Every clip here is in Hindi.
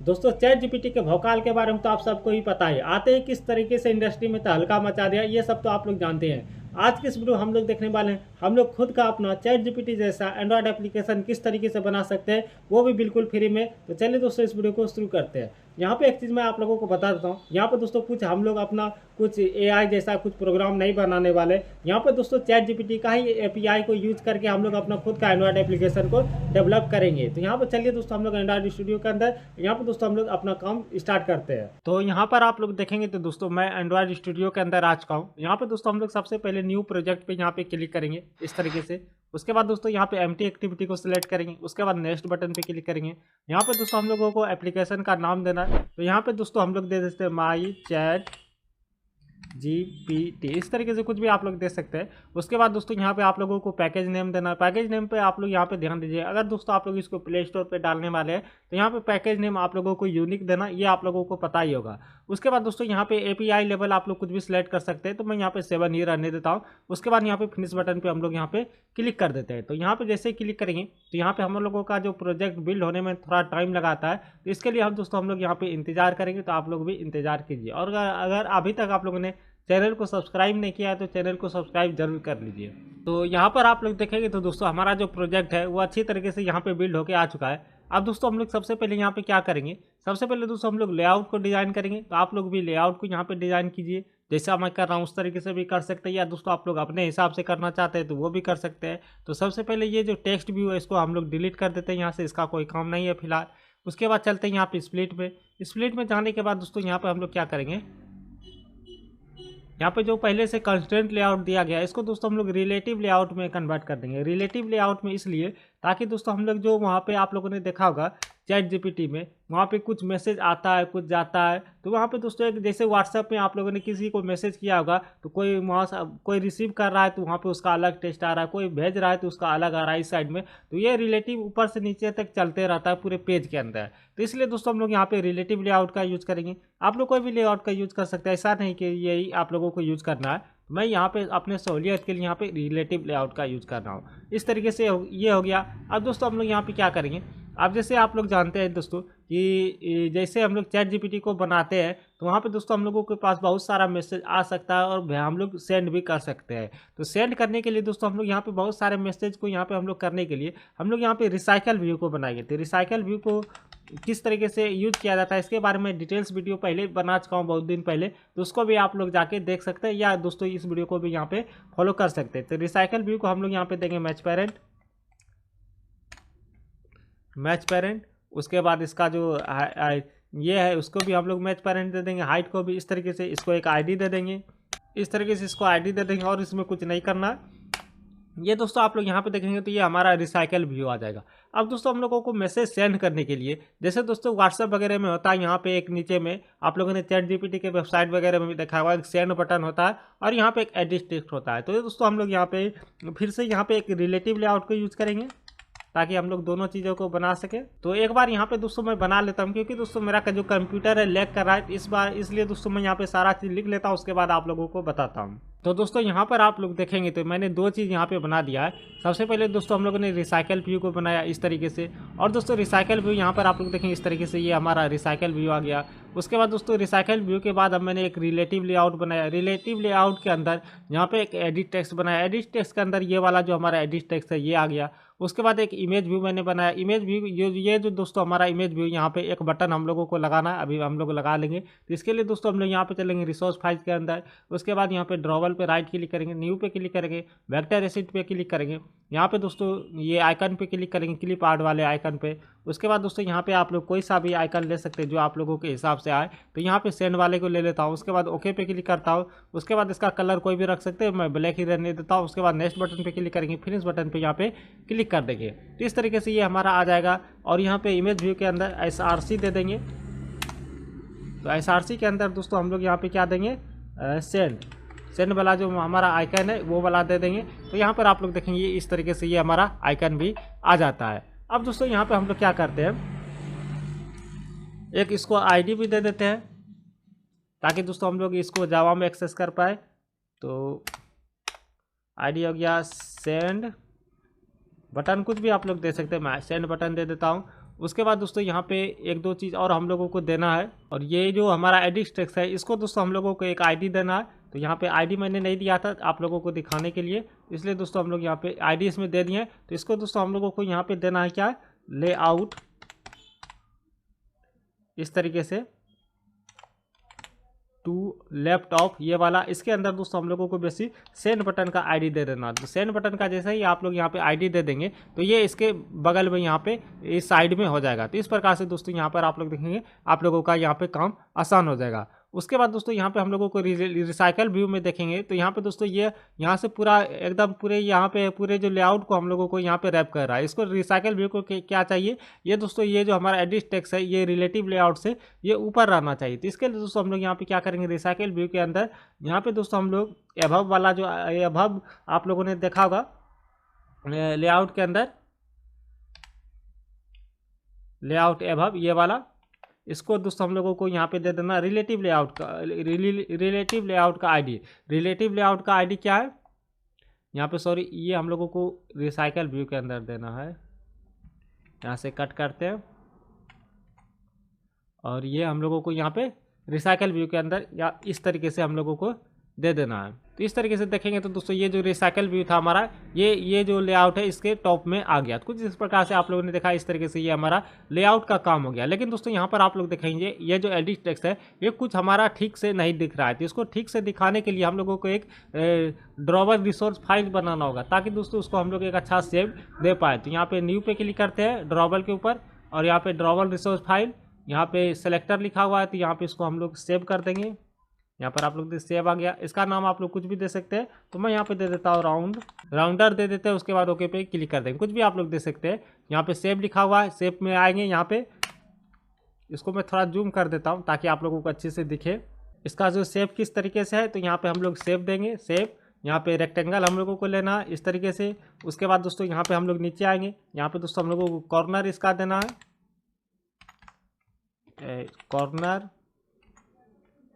दोस्तों चैट जीपीटी के भौकाल के बारे में तो आप सबको ही पता है। आते ही किस तरीके से इंडस्ट्री में तहलका मचा दिया, ये सब तो आप लोग जानते हैं। आज की इस वीडियो हम लोग देखने वाले हैं, हम लोग खुद का अपना चैट जीपीटी जैसा एंड्रॉयड एप्लीकेशन किस तरीके से बना सकते हैं, वो भी बिल्कुल फ्री में। तो चलिए दोस्तों इस वीडियो को शुरू करते हैं। यहाँ पे एक चीज़ मैं आप लोगों को बता देता हूँ। यहाँ पे दोस्तों कुछ हम लोग अपना कुछ एआई जैसा कुछ प्रोग्राम नहीं बनाने वाले। यहाँ पे दोस्तों चैट जीपीटी का ही एपीआई को यूज करके हम लोग अपना खुद का एंड्रॉयड एप्लीकेशन को डेवलप करेंगे। तो यहाँ पर चलिए दोस्तों हम लोग एंड्रॉयड स्टूडियो के अंदर यहाँ पे दोस्तों हम लोग अपना काम स्टार्ट करते हैं। तो यहाँ पर आप लोग देखेंगे तो दोस्तों मैं एंड्रॉयड स्टूडियो के अंदर आ चुका हूँ। यहाँ पे दोस्तों हम लोग सबसे पहले न्यू प्रोजेक्ट पे यहाँ पे क्लिक करेंगे इस तरीके से। उसके बाद दोस्तों यहाँ पे एम्प्टी एक्टिविटी को सिलेक्ट करेंगे। उसके बाद नेक्स्ट बटन पे क्लिक करेंगे। यहाँ पे दोस्तों हम लोगों को एप्लीकेशन का नाम देना है। तो यहाँ पे दोस्तों हम लोग दे देते हैं माई चैट जीपीटी, इस तरीके से कुछ भी आप लोग दे सकते हैं। उसके बाद दोस्तों यहाँ पे आप लोगों को पैकेज नेम देना है। पैकेज नेम पे आप लोग यहाँ पे ध्यान दीजिए, अगर दोस्तों आप लोग इसको प्ले स्टोर पे डालने वाले हैं तो यहाँ पे पैकेज नेम आप लोगों को यूनिक देना, ये आप लोगों को पता ही होगा। उसके बाद दोस्तों यहाँ पे एपीआई लेवल आप लोग कुछ भी सिलेक्ट कर सकते हैं, तो मैं यहाँ पे 7 ही रहने देता हूँ। उसके बाद यहाँ पे फिनिश बटन पे हम लोग यहाँ पे क्लिक कर देते हैं। तो यहाँ पे जैसे ही क्लिक करेंगे तो यहाँ पे हम लोगों का जो प्रोजेक्ट बिल्ड होने में थोड़ा टाइम लगाता है, तो इसके लिए हम दोस्तों हम लोग यहाँ पे इंतजार करेंगे। तो आप लोग भी इंतजार कीजिए, और अगर अभी तक आप लोगों ने चैनल को सब्सक्राइब नहीं किया है तो चैनल को सब्सक्राइब जरूर कर लीजिए। तो यहाँ पर आप लोग देखेंगे तो दोस्तों हमारा जो प्रोजेक्ट है वो अच्छी तरीके से यहाँ पे बिल्ड होके आ चुका है। अब दोस्तों हम लोग सबसे पहले यहाँ पे क्या करेंगे, सबसे पहले दोस्तों हम लोग लेआउट को डिजाइन करेंगे। तो आप लोग भी लेआउट को यहाँ पे डिजाइन कीजिए, जैसा मैं कर रहा हूँ उस तरीके से भी कर सकते हैं, या दोस्तों आप लोग अपने हिसाब से करना चाहते हैं तो वो भी कर सकते हैं। तो सबसे पहले ये जो टेक्स्ट व्यू है इसको हम लोग डिलीट कर देते हैं यहाँ से, इसका कोई काम नहीं है फिलहाल। उसके बाद चलते हैं यहाँ पे स्प्लिट में। स्प्लिट में जाने के बाद दोस्तों यहाँ पे हम लोग क्या करेंगे, यहाँ पे जो पहले से कंस्ट्रेंट लेआउट दिया गया है इसको दोस्तों हम लोग रिलेटिव लेआउट में कन्वर्ट कर देंगे। रिलेटिव लेआउट में इसलिए ताकि दोस्तों हम लोग जो वहाँ पे आप लोगों ने देखा होगा चैट जीपीटी में, वहाँ पे कुछ मैसेज आता है कुछ जाता है। तो वहाँ पे दोस्तों एक जैसे व्हाट्सएप में आप लोगों ने किसी को मैसेज किया होगा तो कोई वहाँ से कोई रिसीव कर रहा है तो वहाँ पे उसका अलग टेस्ट आ रहा है, कोई भेज रहा है तो उसका अलग आ रहा है इस साइड में। तो ये रिलेटिव ऊपर से नीचे तक चलते रहता है पूरे पेज के अंदर। तो इसलिए दोस्तों हम लोग यहाँ पे रिलेटिव लेआउट का यूज़ करेंगे। आप लोग कोई भी लेआउट का यूज़ कर सकते हैं, ऐसा नहीं कि यही आप लोगों को यूज़ करना है। मैं यहाँ पे अपने सहूलियत के लिए यहाँ पे रिलेटिव लेआउट का यूज़ कर रहा हूँ। इस तरीके से ये हो गया। अब दोस्तों हम लोग यहाँ पे क्या करेंगे, अब जैसे आप लोग जानते हैं दोस्तों कि जैसे हम लोग चैट जीपीटी को बनाते हैं तो वहाँ पे दोस्तों हम लोगों के पास बहुत सारा मैसेज आ सकता है और हम लोग सेंड भी कर सकते हैं। तो सेंड करने के लिए दोस्तों हम लोग यहाँ पे बहुत सारे मैसेज को यहाँ पे हम लोग करने के लिए हम लोग यहाँ पे रिसाइकल व्यू को बनाएंगे। तो रिसाइकल व्यू को किस तरीके से यूज किया जाता है इसके बारे में डिटेल्स वीडियो पहले बना चुका हूँ बहुत दिन पहले, तो उसको भी आप लोग जाके देख सकते हैं, या दोस्तों इस वीडियो को भी यहाँ पे फॉलो कर सकते हैं। तो रिसाइकल व्यू को हम लोग यहाँ पे देंगे मैच पेरेंट। उसके बाद इसका जो ये है उसको भी हम लोग मैच पेरेंट दे देंगे। हाइट को भी इस तरीके से इसको एक आईडी दे देंगे, इस तरीके से इसको आईडी दे देंगे, और इसमें कुछ नहीं करना। ये दोस्तों आप लोग यहाँ पे देखेंगे तो ये हमारा रिसाइकल व्यू आ जाएगा। अब दोस्तों हम लोगों को मैसेज सेंड करने के लिए जैसे दोस्तों व्हाट्सएप वगैरह में होता है, यहाँ पे एक नीचे में आप लोगों ने चैट जीपीटी के वेबसाइट वगैरह में भी देखा हुआ एक सेंड बटन होता है और यहाँ पे एक एडिट टेक्स्ट होता है। तो ये दोस्तों हम लोग यहाँ पे फिर से यहाँ पे एक रिलेटिव लेआउट को यूज़ करेंगे ताकि हम लोग दोनों चीज़ों को बना सके। तो एक बार यहाँ पे दोस्तों मैं बना लेता हूँ, क्योंकि दोस्तों मेरा जो कंप्यूटर है लैग कर रहा है इस बार, इसलिए दोस्तों मैं यहाँ पे सारा चीज़ लिख लेता हूँ, उसके बाद आप लोगों को बताता हूँ। तो दोस्तों यहाँ पर आप लोग देखेंगे तो मैंने दो चीज़ यहाँ पे बना दिया है। सबसे पहले दोस्तों हम लोगों ने रिसाइकल व्यू को बनाया इस तरीके से, और दोस्तों रिसाइकल व्यू यहाँ पर आप लोग देखेंगे इस तरीके से ये हमारा रिसाइकल व्यू आ गया। उसके बाद दोस्तों रिसाइकल व्यू के बाद अब मैंने एक रिलेटिव लेआउट बनाया। रिलेटिव लेआउट के अंदर यहाँ पे एक एडिट टेक्स्ट बनाया। एडिट टेक्स्ट के अंदर ये वाला जो हमारा एडिट टेक्स्ट है ये आ गया। उसके बाद एक इमेज व्यू मैंने बनाया। इमेज व्यू ये जो दोस्तों हमारा इमेज व्यू, यहाँ पे एक बटन हम लोगों को लगाना है, अभी हम लोग लगा लेंगे। तो इसके लिए दोस्तों हम लोग यहाँ पे चलेंगे रिसोर्स फाइल के अंदर। उसके बाद यहाँ पे ड्रॉवल पे राइट क्लिक करेंगे, न्यू पे क्लिक करेंगे, वेक्टर एसिड पे क्लिक करेंगे। यहाँ पे दोस्तों ये आइकन पे क्लिक करेंगे, क्लिप आर्ट वाले आइकन पे। उसके बाद दोस्तों यहाँ पे आप लोग कोई सा भी आइकन ले सकते हैं जो आप लोगों के हिसाब से आए। तो यहाँ पे सेंड वाले को ले लेता हूँ। उसके बाद ओके पे क्लिक करता हूँ। उसके बाद इसका कलर कोई भी रख सकते हैं, मैं ब्लैक ही रहने देता हूँ। उसके बाद नेक्स्ट बटन पे क्लिक करेंगे, फिनिश बटन पे यहाँ पे क्लिक कर देंगे। तो इस तरीके से ये हमारा आ जाएगा। और यहाँ पे इमेज व्यू के अंदर SRC दे देंगे। तो SRC के अंदर दोस्तों हम लोग यहाँ पे क्या देंगे, सेंड वाला जो हमारा आइकन है वो वाला दे देंगे। तो यहाँ पर आप लोग देखेंगे इस तरीके से ये हमारा आइकन भी आ जाता है। अब दोस्तों यहाँ पे हम लोग क्या करते हैं, एक इसको आईडी भी दे देते हैं ताकि दोस्तों हम लोग इसको जावा में एक्सेस कर पाए। तो आईडी हो गया सेंड बटन, कुछ भी आप लोग दे सकते हैं, मैं सेंड बटन दे देता हूँ। उसके बाद दोस्तों यहाँ पे एक दो चीज़ और हम लोगों को देना है, और ये जो हमारा एडिट टेक्स्ट है इसको दोस्तों हम लोगों को एक आईडी देना है। तो यहाँ पे आईडी मैंने नहीं दिया था आप लोगों को दिखाने के लिए, इसलिए दोस्तों हम लोग यहाँ पे आईडी इसमें दे दिए हैं। तो इसको दोस्तों हम लोगों को यहाँ पे देना है क्या, लेआउट, इस तरीके से टू लेफ्ट ऑफ ये वाला। इसके अंदर दोस्तों हम लोगों को बेसिक सेंड बटन का आईडी दे देना। तो सेंड बटन का जैसे ही आप लोग यहाँ पे आईडी दे देंगे तो ये इसके बगल में यहाँ पे इस साइड में हो जाएगा। तो इस प्रकार से दोस्तों यहाँ पर आप लोग देखेंगे आप लोगों का यहाँ पे काम आसान हो जाएगा। उसके बाद दोस्तों यहाँ पे हम लोगों को रिसाइकल व्यू में देखेंगे तो यहाँ पे दोस्तों ये यहाँ से पूरा एकदम पूरे यहाँ पे पूरे जो लेआउट को हम लोगों को यहाँ पे रैप कर रहा है। इसको रिसाइकल व्यू को क्या चाहिए, ये दोस्तों ये जो हमारा एडिट टेक्स्ट है ये रिलेटिव लेआउट से ये ऊपर रहना चाहिए। तो इसके लिए दोस्तों हम लोग यहाँ पे क्या करेंगे, रिसाइकल व्यू के अंदर यहाँ पे दोस्तों हम लोग एबव वाला जो एबव आप लोगों ने देखा होगा लेआउट के अंदर, लेआउट एबव ये वाला, इसको दोस्तों हम लोगों को यहाँ पे दे देना रिलेटिव लेआउट का रिलेटिव लेआउट का आईडी। रिलेटिव लेआउट का आईडी क्या है यहाँ पे, सॉरी ये हम लोगों को रिसाइकल व्यू के अंदर देना है। यहाँ से कट करते हैं और ये हम लोगों को यहाँ पे रिसाइकल व्यू के अंदर या इस तरीके से हम लोगों को दे देना है। तो इस तरीके से देखेंगे तो दोस्तों ये जो रिसाइकल व्यू था हमारा ये जो लेआउट है इसके टॉप में आ गया। तो कुछ इस प्रकार से आप लोगों ने देखा, इस तरीके से ये हमारा लेआउट का काम हो गया। लेकिन दोस्तों यहाँ पर आप लोग देखेंगे ये जो एडिट टेक्स्ट है ये कुछ हमारा ठीक से नहीं दिख रहा है। तो इसको ठीक से दिखाने के लिए हम लोगों को एक ड्रॉवर रिसोर्स फाइल बनाना होगा ताकि दोस्तों उसको हम लोग एक अच्छा सेव दे पाए। तो यहाँ पे न्यू पे क्लिक करते हैं ड्रॉवर के ऊपर और यहाँ पे ड्रॉवर रिसोर्स फाइल, यहाँ पे सेलेक्टर लिखा हुआ है तो यहाँ पे इसको हम लोग सेव कर देंगे। यहाँ पर आप लोग सेव आ गया। इसका नाम आप लोग कुछ भी दे सकते हैं, तो मैं यहाँ पे दे देता हूँ राउंडर दे देते हैं। उसके बाद ओके पे क्लिक कर देंगे, कुछ भी आप लोग दे सकते हैं। यहाँ पे सेव लिखा हुआ है, सेव में आएंगे। यहाँ पे इसको मैं थोड़ा जूम कर देता हूँ ताकि आप लोगों को अच्छे से दिखे इसका जो सेव किस तरीके से है। तो यहाँ पे हम लोग सेव देंगे, सेव यहाँ पे रेक्टेंगल हम लोगों को लेना है इस तरीके से। उसके बाद दोस्तों यहाँ पे हम लोग नीचे आएंगे, यहाँ पे दोस्तों हम लोगों को कॉर्नर इसका देना है,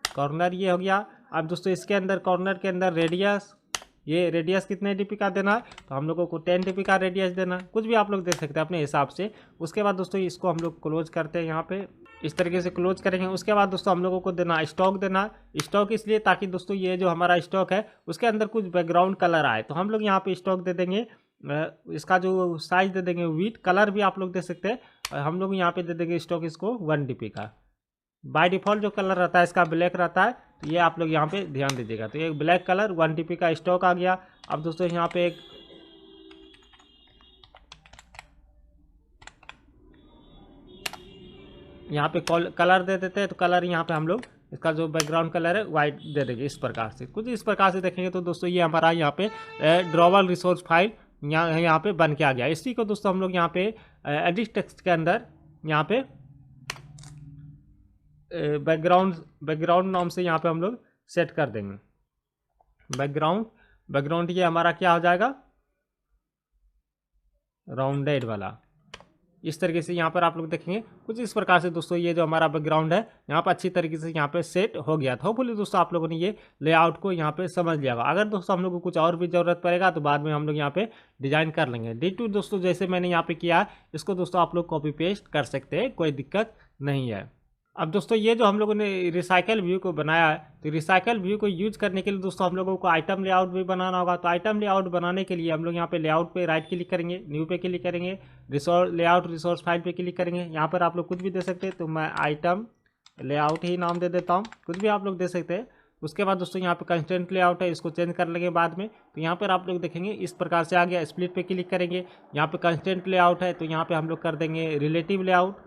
कॉर्नर ये हो गया। अब दोस्तों इसके अंदर कॉर्नर के अंदर रेडियस, ये रेडियस कितने डीपी का देना है, तो हम लोगों को 10 डीपी का रेडियस देना है। कुछ भी आप लोग दे सकते हैं अपने हिसाब से। उसके बाद दोस्तों इसको हम लोग क्लोज करते हैं, यहाँ पे इस तरीके से क्लोज करेंगे। उसके बाद दोस्तों हम लोगों को देना स्टॉक देना। स्टॉक इसलिए ताकि दोस्तों ये जो हमारा स्टॉक है उसके अंदर कुछ बैकग्राउंड कलर आए, तो हम लोग यहाँ पे स्टॉक दे देंगे। इसका जो साइज दे देंगे विथ, कलर भी आप लोग दे सकते हैं। हम लोग यहाँ पे दे देंगे स्टॉक इसको 1 डीपी का। बाय डिफ़ॉल्ट जो कलर रहता है इसका ब्लैक रहता है, तो ये आप लोग यहाँ पे ध्यान दीजिएगा। तो ये ब्लैक कलर 1 डीपी का स्टॉक आ गया। अब दोस्तों यहाँ पे एक यहाँ पे कलर दे देते हैं, तो कलर यहाँ पे हम लोग इसका जो बैकग्राउंड कलर है वाइट दे देंगे इस प्रकार से। कुछ इस प्रकार से देखेंगे तो दोस्तों ये हमारा यहाँ पे ड्रॉवर रिसोर्स फाइल यहाँ पे बन के आ गया। इसी को दोस्तों हम लोग यहाँ पे एडिट टेक्स्ट के अंदर यहाँ पे बैकग्राउंड नाम से यहाँ पे हम लोग सेट कर देंगे। बैकग्राउंड ये हमारा क्या हो जाएगा, राउंडेड वाला। इस तरीके से यहाँ पर आप लोग देखेंगे कुछ इस प्रकार से दोस्तों ये जो हमारा बैकग्राउंड है यहाँ पर अच्छी तरीके से यहाँ पे सेट हो गया था। होपफुली दोस्तों आप लोगों ने ये लेआउट को यहाँ पे समझ लिया होगा। अगर दोस्तों हम लोग को कुछ और भी ज़रूरत पड़ेगा तो बाद में हम लोग यहाँ पे डिजाइन कर लेंगे। D2 दोस्तों जैसे मैंने यहाँ पे किया इसको दोस्तों आप लोग कॉपी पेस्ट कर सकते हैं, कोई दिक्कत नहीं है। अब दोस्तों ये जो हम लोगों ने रिसाइकल व्यू को बनाया है, तो रिसाइकल व्यू को यूज करने के लिए दोस्तों हम लोगों को आइटम लेआउट भी बनाना होगा। तो आइटम लेआउट बनाने के लिए हम लोग यहाँ पे लेआउट पे राइट क्लिक करेंगे, न्यू पे क्लिक करेंगे, लेआउट रिसोर्स फाइल पे क्लिक करेंगे। यहाँ पर आप लोग कुछ भी दे सकते हैं, तो मैं आइटम लेआउट ही नाम दे देता हूँ, कुछ भी आप लोग दे सकते हैं। उसके बाद दोस्तों यहाँ पे कंस्टेंट लेआउट है, इसको चेंज कर लेंगे बाद में। तो यहाँ पर आप लोग देखेंगे इस प्रकार से आ गया। स्प्लिट पे क्लिक करेंगे, यहाँ पे कंस्टेंट लेआउट है, तो यहाँ पे हम लोग कर देंगे रिलेटिव लेआउट,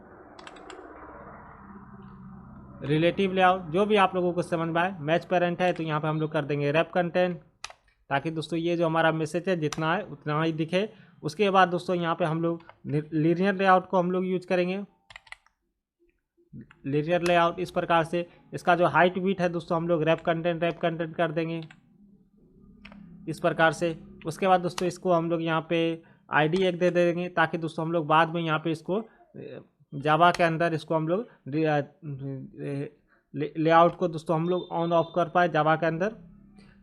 जो भी आप लोगों को समझ में आए। मैच पेरेंट है, तो यहाँ पे हम लोग कर देंगे रैप कंटेंट, ताकि दोस्तों ये जो हमारा मैसेज है जितना है उतना ही दिखे। उसके बाद दोस्तों यहाँ पे हम लोग लीनियर लेआउट को हम लोग यूज करेंगे। लीनियर लेआउट इस प्रकार से, इसका जो हाइट विड्थ है दोस्तों हम लोग रैप कंटेंट कर देंगे इस प्रकार से। उसके बाद दोस्तों इसको हम लोग यहाँ पे ID एक दे देंगे, ताकि दोस्तों हम लोग बाद में यहाँ पे इसको जावा के अंदर इसको हम लोग लेआउट को दोस्तों हम लोग ऑन ऑफ कर पाए जावा के अंदर।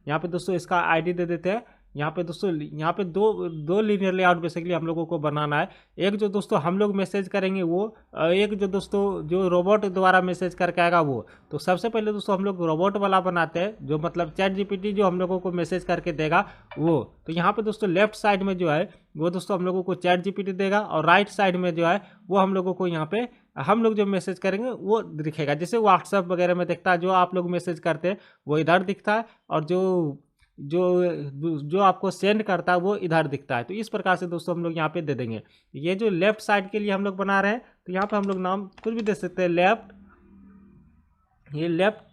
यहाँ पे दोस्तों इसका ID दे देते हैं यहाँ पे दोस्तों यहाँ पे दो लीनियर लेआउट बेसिकली हम लोगों को बनाना है। एक जो दोस्तों हम लोग मैसेज करेंगे वो, एक जो दोस्तों जो रोबोट द्वारा मैसेज करके आएगा वो। तो सबसे पहले दोस्तों हम लोग रोबोट वाला बनाते हैं, जो मतलब चैट जीपीटी जो हम लोगों को मैसेज करके देगा वो। तो यहाँ पे दोस्तों लेफ्ट साइड में जो है वो दोस्तों हम लोगों को चैट जीपीटी देगा, और राइट साइड में जो है वो हम लोगों को यहाँ पे हम लोग जो मैसेज करेंगे वो दिखेगा। जैसे व्हाट्सएप वगैरह में दिखता है, जो आप लोग मैसेज करते हैं वो इधर दिखता है, और जो जो आपको सेंड करता है वो इधर दिखता है। तो इस प्रकार से दोस्तों हम लोग यहाँ पे दे देंगे। ये जो लेफ्ट साइड के लिए हम लोग बना रहे हैं, तो यहाँ पे हम लोग नाम कुछ भी दे सकते हैं, लेफ्ट, ये लेफ्ट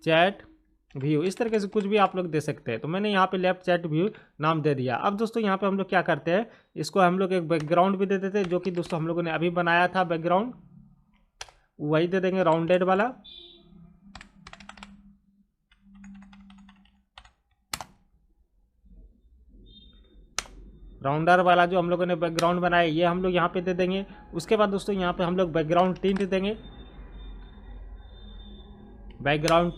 चैट व्यू, इस तरीके से कुछ भी आप लोग दे सकते हैं। तो मैंने यहाँ पे लेफ्ट चैट व्यू नाम दे दिया। अब दोस्तों यहाँ पे हम लोग क्या करते हैं, इसको हम लोग एक बैकग्राउंड भी दे देते हैं, जो कि दोस्तों हम लोगों ने अभी बनाया था बैकग्राउंड, वही दे देंगे राउंडेड वाला। राउंडर वाला जो हम लोगों ने बैकग्राउंड बनाया ये हम लोग यहाँ पे दे देंगे। उसके बाद दोस्तों यहाँ पे हम लोग बैकग्राउंड टिंट देंगे। बैकग्राउंड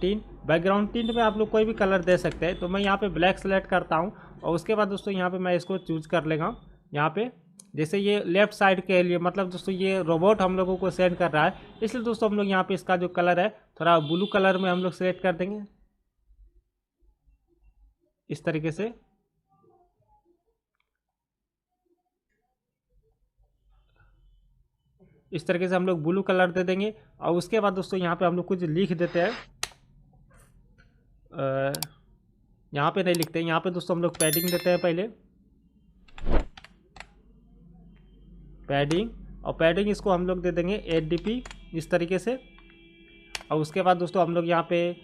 टिंट में आप लोग कोई भी कलर दे सकते हैं। तो मैं यहाँ पे ब्लैक सेलेक्ट करता हूँ, और उसके बाद दोस्तों यहाँ पे मैं इसको चूज कर लेगा। यहाँ पे जैसे ये लेफ्ट साइड के लिए मतलब दोस्तों ये रोबोट हम लोगों को सेंड कर रहा है, इसलिए दोस्तों हम लोग यहाँ पे इसका जो कलर है थोड़ा ब्लू कलर में हम लोग सेलेक्ट कर देंगे, इस तरीके से। इस तरीके से हम लोग ब्लू कलर दे देंगे। और उसके बाद दोस्तों यहाँ पे हम लोग कुछ लिख देते हैं। यहाँ पे नहीं लिखते हैं, यहाँ पे दोस्तों हम लोग पैडिंग देते हैं पहले, पैडिंग। और पैडिंग इसको हम लोग दे देंगे 8dp, इस तरीके से। और उसके बाद दोस्तों हम लोग यहाँ पे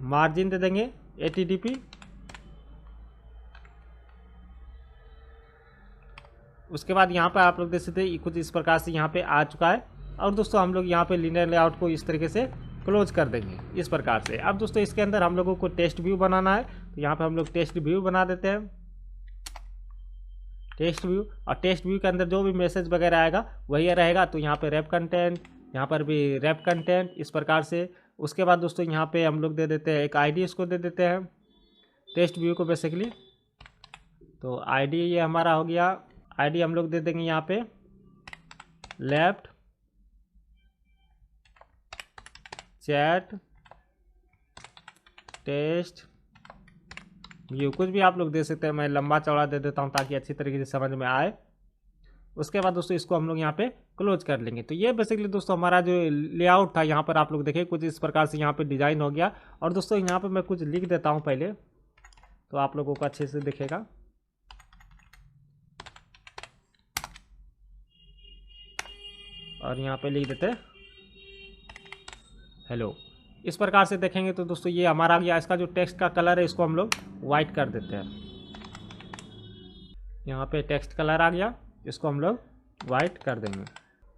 मार्जिन दे देंगे 80dp। उसके बाद यहाँ पे आप लोग देख सकते हैं कुछ इस प्रकार से यहाँ पे आ चुका है। और दोस्तों हम लोग यहाँ पे लीनियर लेआउट को इस तरीके से क्लोज कर देंगे, इस प्रकार से। अब दोस्तों इसके अंदर हम लोगों को टेस्ट व्यू बनाना है, तो यहाँ पे हम लोग टेस्ट व्यू बना देते हैं, टेस्ट व्यू। और टेस्ट व्यू के अंदर जो भी मैसेज वगैरह आएगा वही रहेगा। तो यहाँ पे रैप कंटेंट, यहाँ पर भी रैप कंटेंट, इस प्रकार से। उसके बाद दोस्तों यहाँ पे हम लोग दे देते हैं एक आईडी, इसको दे देते हैं टेस्ट व्यू को बेसिकली। तो आईडी ये हमारा हो गया। आईडी हम लोग दे देंगे यहाँ पे लेफ्ट चैट टेस्ट व्यू, कुछ भी आप लोग दे सकते हैं। मैं लंबा चौड़ा दे देता हूँ ताकि अच्छी तरीके से समझ में आए। उसके बाद दोस्तों इसको हम लोग यहाँ पे क्लोज कर लेंगे। तो ये बेसिकली दोस्तों हमारा जो लेआउट था यहाँ पर आप लोग देखें कुछ इस प्रकार से यहाँ पे डिज़ाइन हो गया। और दोस्तों यहाँ पे मैं कुछ लिख देता हूँ पहले, तो आप लोगों को अच्छे से दिखेगा। और यहाँ पे लिख देते हैं हेलो, इस प्रकार से देखेंगे तो दोस्तों ये हमारा गया। इसका जो टेक्स्ट का कलर है इसको हम लोग वाइट कर देते हैं। यहाँ पे टेक्स्ट कलर आ गया, इसको हम लोग वाइट कर देंगे।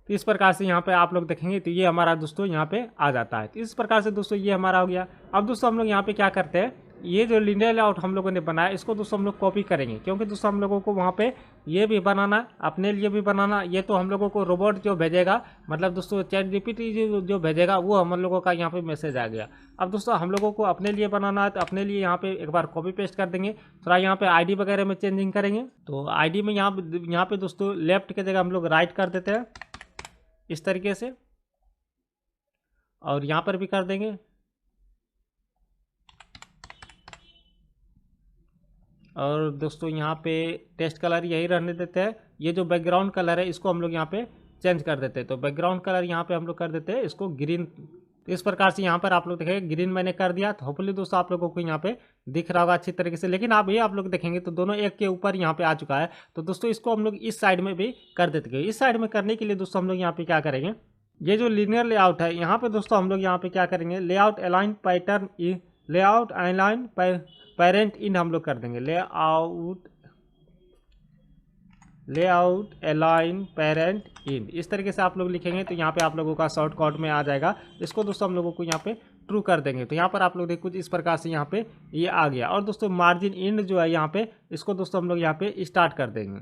तो इस प्रकार से यहाँ पे आप लोग देखेंगे तो ये हमारा दोस्तों यहाँ पे आ जाता है। तो इस प्रकार से दोस्तों ये हमारा हो गया। अब दोस्तों हम लोग यहाँ पे क्या करते हैं, ये जो लीनियर लेआउट हम लोगों ने बनाया इसको दोस्तों हम लोग कॉपी करेंगे, क्योंकि दोस्तों हम लोगों को वहाँ पे ये भी बनाना, अपने लिए भी बनाना। ये तो हम लोगों को रोबोट जो भेजेगा, मतलब दोस्तों चैट जीपीटी जो भेजेगा वो हम लोगों का यहाँ पे मैसेज आ गया। अब दोस्तों हम लोगों को अपने लिए बनाना है, तो अपने लिए यहाँ पे एक बार कॉपी पेस्ट कर देंगे। थोड़ा यहाँ पे आईडी वगैरह में चेंजिंग करेंगे। तो आईडी में यहाँ पे दोस्तों लेफ्ट की जगह हम लोग राइट कर देते हैं, इस तरीके से। और यहाँ पर भी कर देंगे। और दोस्तों यहाँ पे टेस्ट कलर यही रहने देते हैं। ये जो बैकग्राउंड कलर है इसको हम लोग यहाँ पे चेंज कर देते हैं। तो बैकग्राउंड कलर यहाँ पे हम लोग कर देते हैं इसको ग्रीन। तो इस प्रकार से यहाँ पर आप लोग देखेंगे ग्रीन मैंने कर दिया। तो होपफुली दोस्तों आप लोगों को यहाँ पे दिख रहा होगा अच्छी तरीके से। लेकिन आप लोग देखेंगे तो दोनों एक के ऊपर यहाँ पे आ चुका है। तो दोस्तों इसको हम लोग इस साइड में भी कर देते हैं। इस साइड में करने के लिए दोस्तों हम लोग यहाँ पे क्या करेंगे, ये जो लीनियर लेआउट है यहाँ पे दोस्तों हम लोग यहाँ पे क्या करेंगे, layout align pattern, layout align parent in हम लोग कर देंगे। लेआउट अलाइन पेरेंट इन, इस तरीके से आप लोग लिखेंगे तो यहाँ पे आप लोगों का शॉर्टकट में आ जाएगा। इसको दोस्तों हम लोगों को यहाँ पे ट्रू कर देंगे। तो यहाँ पर आप लोग देखो कुछ इस प्रकार से यहाँ पे ये आ गया। और दोस्तों मार्जिन इन जो है यहाँ पे, इसको दोस्तों हम लोग यहाँ पे स्टार्ट कर देंगे।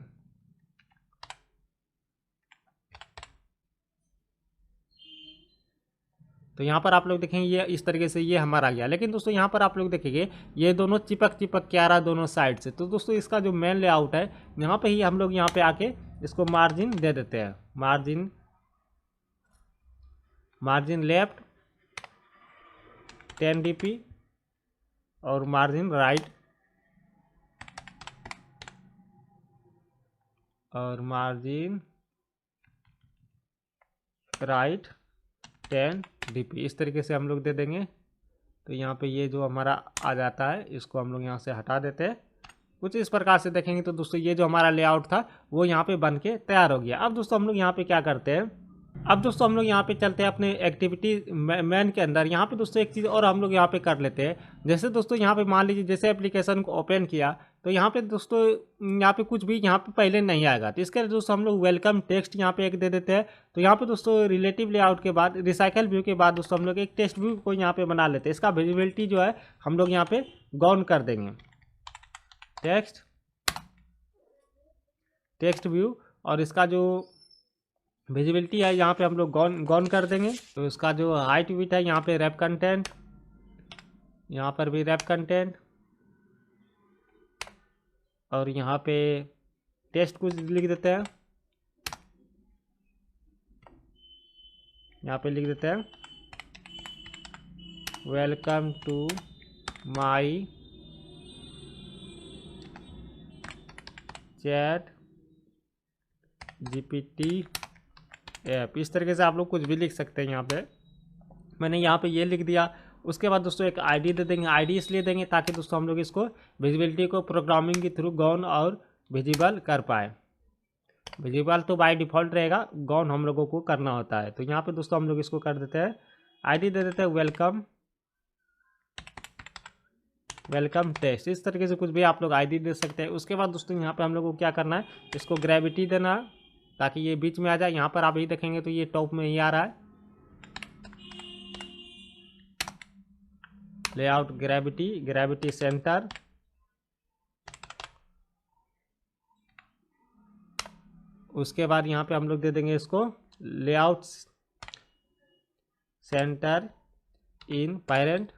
तो यहाँ पर आप लोग देखेंगे ये इस तरीके से ये हमारा आ गया। लेकिन दोस्तों यहाँ पर आप लोग देखेंगे ये दोनों चिपक चिपक के आ रहा है दोनों साइड से। तो दोस्तों इसका जो मेन लेआउट है यहाँ पे ही हम लोग यहाँ पे आके इसको मार्जिन दे देते हैं, मार्जिन लेफ्ट 10 dp और मार्जिन राइट 10 dp। इस तरीके से हम लोग दे देंगे। तो यहाँ पे ये जो हमारा आ जाता है इसको हम लोग यहाँ से हटा देते हैं। कुछ इस प्रकार से देखेंगे तो दोस्तों ये जो हमारा लेआउट था वो यहाँ पे बन के तैयार हो गया। अब दोस्तों हम लोग यहाँ पे क्या करते हैं, अब दोस्तों हम लोग यहाँ पे चलते हैं अपने एक्टिविटी मैन के अंदर। यहाँ पे दोस्तों एक चीज़ और हम लोग यहाँ पे कर लेते हैं। जैसे दोस्तों यहाँ पे मान लीजिए जैसे एप्लीकेशन को ओपन किया तो यहाँ पे दोस्तों यहाँ पे कुछ भी यहाँ पे पहले नहीं आएगा। तो इसके लिए दोस्तों हम लोग वेलकम टेक्स्ट यहाँ पे एक दे देते हैं। तो यहाँ पे दोस्तों रिलेटिव लेआउट के बाद रिसाइकल व्यू के बाद दोस्तों हम लोग एक टेक्स्ट व्यू को यहाँ पे बना लेते हैं। इसका विजिबिलिटी जो है हम लोग यहाँ पे गॉन कर देंगे, टेक्स्ट व्यू, और इसका जो विजिबिलिटी है यहाँ पे हम लोग गॉन कर देंगे। तो इसका जो हाइट विड्थ है यहाँ पे रैप कंटेंट, यहाँ पर भी रैप कंटेंट, और यहाँ पे टेस्ट कुछ लिख देते हैं, यहाँ पे लिख देते हैं welcome to my chat GPT app. इस तरीके से आप लोग कुछ भी लिख सकते हैं। यहाँ पे मैंने यहाँ पे ये लिख दिया। उसके बाद दोस्तों एक आईडी दे देंगे। आईडी इसलिए देंगे ताकि दोस्तों हम लोग इसको विजिबिलिटी को प्रोग्रामिंग के थ्रू गॉन और विजिबल कर पाए। विजिबल तो बाय डिफ़ॉल्ट रहेगा, गॉन हम लोगों को करना होता है। तो यहाँ पे दोस्तों हम लोग इसको कर देते हैं, आईडी दे देते हैं वेलकम टेस्ट। इस तरीके से कुछ भी आप लोग आईडी दे सकते हैं। उसके बाद दोस्तों यहाँ पे हम लोग को क्या करना है, इसको ग्रेविटी देना ताकि ये बीच में आ जाए। यहाँ पर आप ही देखेंगे तो ये टॉप में ही आ रहा है, लेआउट ग्रेविटी सेंटर। उसके बाद यहाँ पे हम लोग दे देंगे इसको लेआउट सेंटर इन पेरेंट,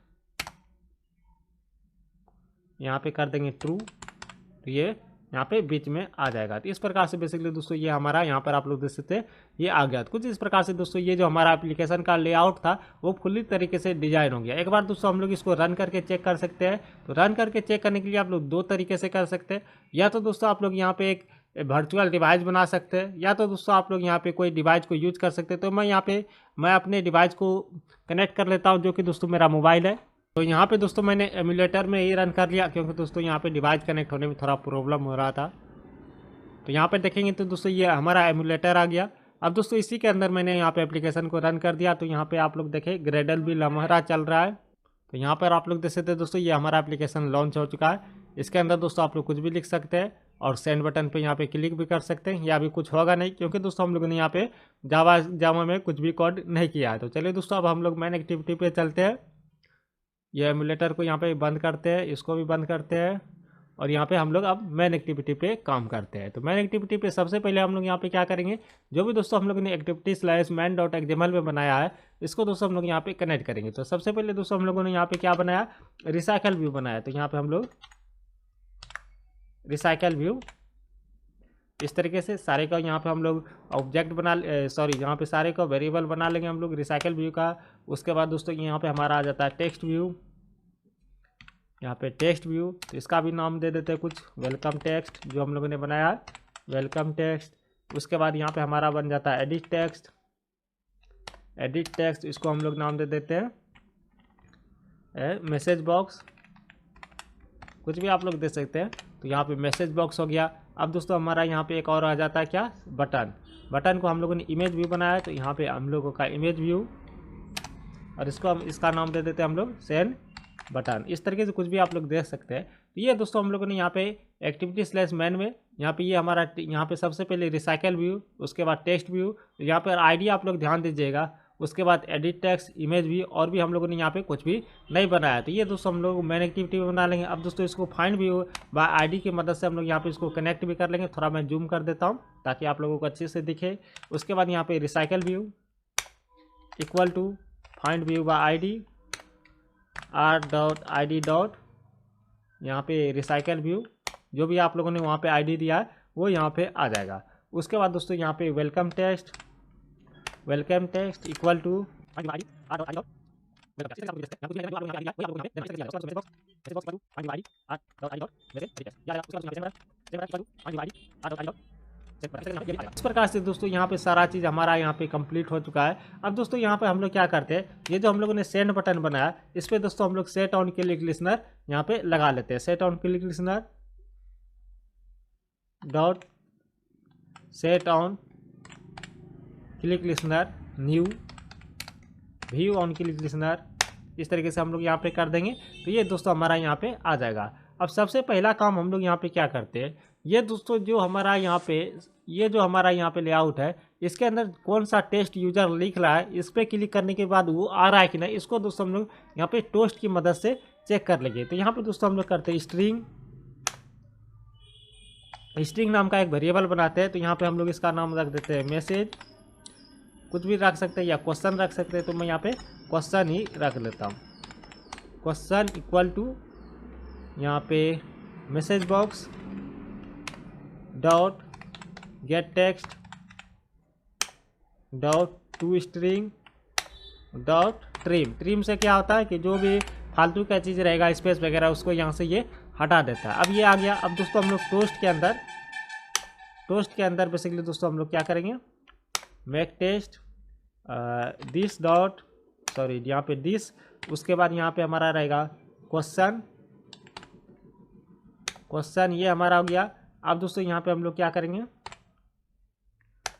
यहाँ पे कर देंगे ट्रू। तो ये यहाँ पे बीच में आ जाएगा। तो इस प्रकार से बेसिकली दोस्तों ये हमारा यहाँ पर आप लोग देख सकते हैं ये आ गया। कुछ इस प्रकार से दोस्तों ये जो हमारा एप्लीकेशन का लेआउट था वो फुल्ली तरीके से डिजाइन हो गया। एक बार दोस्तों हम लोग इसको रन करके चेक कर सकते हैं। तो रन करके चेक करने के लिए आप लोग दो तरीके से कर सकते हैं। या तो दोस्तों आप लोग यहाँ पे एक वर्चुअल डिवाइस बना सकते हैं, या तो दोस्तों आप लोग यहाँ पे कोई डिवाइस को यूज कर सकते हैं। तो मैं यहाँ पे अपने डिवाइस को कनेक्ट कर लेता हूँ जो कि दोस्तों मेरा मोबाइल है। तो यहाँ पे दोस्तों मैंने एमुलेटर में ही रन कर लिया क्योंकि दोस्तों यहाँ पे डिवाइस कनेक्ट होने में थोड़ा प्रॉब्लम हो रहा था। तो यहाँ पे देखेंगे तो दोस्तों ये हमारा एमुलेटर आ गया। अब दोस्तों इसी के अंदर मैंने यहाँ पे एप्लीकेशन को रन कर दिया। तो यहाँ पे आप लोग देखें ग्रेडल भी लम्हा चल रहा है। तो यहाँ पर आप लोग देख सकते हैं दोस्तों ये हमारा एप्लीकेशन लॉन्च हो चुका है। इसके अंदर दोस्तों आप लोग कुछ भी लिख सकते हैं और सेंड बटन पे यहाँ पे क्लिक भी कर सकते हैं। या अभी कुछ होगा नहीं क्योंकि दोस्तों हम लोगों ने यहाँ पे जावा में कुछ भी कोड नहीं किया है। तो चलिए दोस्तों अब हम लोग मेन एक्टिविटी पे चलते हैं। ये एमुलेटर को यहाँ पे बंद करते हैं, इसको भी बंद करते हैं, और यहाँ पे हम लोग अब मेन एक्टिविटी पे काम करते हैं। तो मेन एक्टिविटी पे सबसे पहले हम लोग यहाँ पे क्या करेंगे, जो भी दोस्तों हम लोग ने activity/main.xml में बनाया है इसको दोस्तों हम लोग यहाँ पे कनेक्ट करेंगे। तो सबसे पहले दोस्तों हम लोगों ने यहाँ पे क्या बनाया, रिसाइकल व्यू बनाया। तो यहाँ पे हम लोग रिसाइकल व्यू इस तरीके से सारे का यहाँ पे हम लोग ऑब्जेक्ट बना यहाँ पे सारे का वेरिएबल बना लेंगे हम लोग रिसाइकल व्यू का। उसके बाद दोस्तों यहाँ पे हमारा आ जाता है टेक्स्ट व्यू, यहाँ पे टेक्स्ट व्यू। तो इसका भी नाम दे देते हैं कुछ वेलकम टेक्स्ट जो हम लोगों ने बनाया है, वेलकम टेक्स्ट। उसके बाद यहाँ पे हमारा बन जाता है एडिट टेक्स्ट, इसको हम लोग नाम दे देते हैं मैसेज बॉक्स, कुछ भी आप लोग दे सकते हैं। तो यहाँ पे मैसेज बॉक्स हो गया। अब दोस्तों हमारा यहाँ पे एक और आ जाता है क्या, बटन को हम लोगों ने इमेज व्यू बनाया है। तो यहाँ पे हम लोगों का इमेज व्यू, और इसको हम इसका नाम दे देते हैं हम लोग सेंड बटन। इस तरीके से कुछ भी आप लोग देख सकते हैं। तो ये दोस्तों हम लोगों ने यहाँ पे एक्टिविटी/मेन में यहाँ पे ये हमारा यहाँ पे सबसे पहले रिसाइकल व्यू, उसके बाद टेक्स्ट व्यू, यहाँ पर आईडी आप लोग ध्यान दीजिएगा, उसके बाद एडिट टेक्स्ट, इमेज व्यू, और भी हम लोगों ने यहाँ पे कुछ भी नहीं बनाया। तो ये दोस्तों हम लोग मेन एक्टिविटी में बना लेंगे। अब दोस्तों इसको फाइंड व्यू बाय आईडी की मदद से हम लोग यहाँ पे इसको कनेक्ट भी कर लेंगे। थोड़ा मैं जूम कर देता हूँ ताकि आप लोगों को अच्छे से दिखे। उसके बाद यहाँ पे recycle view equal to find view by ID, r.id dot यहाँ पे रिसाइकल व्यू, जो भी आप लोगों ने वहाँ पे आईडी दिया है वो यहाँ पे आ जाएगा। उसके बाद दोस्तों यहाँ पे वेलकम टेक्स्ट इक्वल टू इस प्रकार से दोस्तों यहाँ पे सारा चीज़ हमारा यहाँ पे कंप्लीट हो चुका है। अब दोस्तों यहाँ पे हम लोग क्या करते हैं, ये जो हम लोगों ने सेंड बटन बनाया इस पे दोस्तों हम लोग सेट ऑन क्लिक लिसनर यहाँ पे लगा लेते हैं। Set on click listener dot set on click listener new view on click listener, इस तरीके से हम लोग यहाँ पे कर देंगे तो ये दोस्तों हमारा यहाँ पे आ जाएगा। अब सबसे पहला काम हम लोग यहाँ पे क्या करते हैं, ये दोस्तों जो हमारा यहाँ पे ये जो हमारा यहाँ पे लेआउट है इसके अंदर कौन सा टेस्ट यूजर लिख रहा है, इस पर क्लिक करने के बाद वो आ रहा है कि नहीं, इसको दोस्तों हम लोग यहाँ पे टोस्ट की मदद से चेक कर लेंगे। तो यहाँ पे दोस्तों हम लोग करते हैं स्ट्रिंग नाम का एक वेरिएबल बनाते हैं। तो यहाँ पे हम लोग इसका नाम रख देते हैं मैसेज, कुछ भी रख सकते हैं या क्वेश्चन रख सकते हैं। तो मैं यहाँ पे क्वेश्चन ही रख लेता हूँ। क्वेश्चन इक्वल टू यहाँ पे message box dot gate text dot to string dot trim से क्या होता है कि जो भी फालतू का चीज़ रहेगा स्पेस वगैरह उसको यहाँ से ये हटा देता है। अब ये आ गया। अब दोस्तों हम लोग टोस्ट के अंदर बेसिकली दोस्तों हम लोग क्या करेंगे, मेक टेस्ट दिस डॉट यहाँ पे दिस, उसके बाद यहाँ पे हमारा रहेगा क्वेश्चन ये हमारा हो गया। अब दोस्तों यहाँ पे हम लोग क्या करेंगे,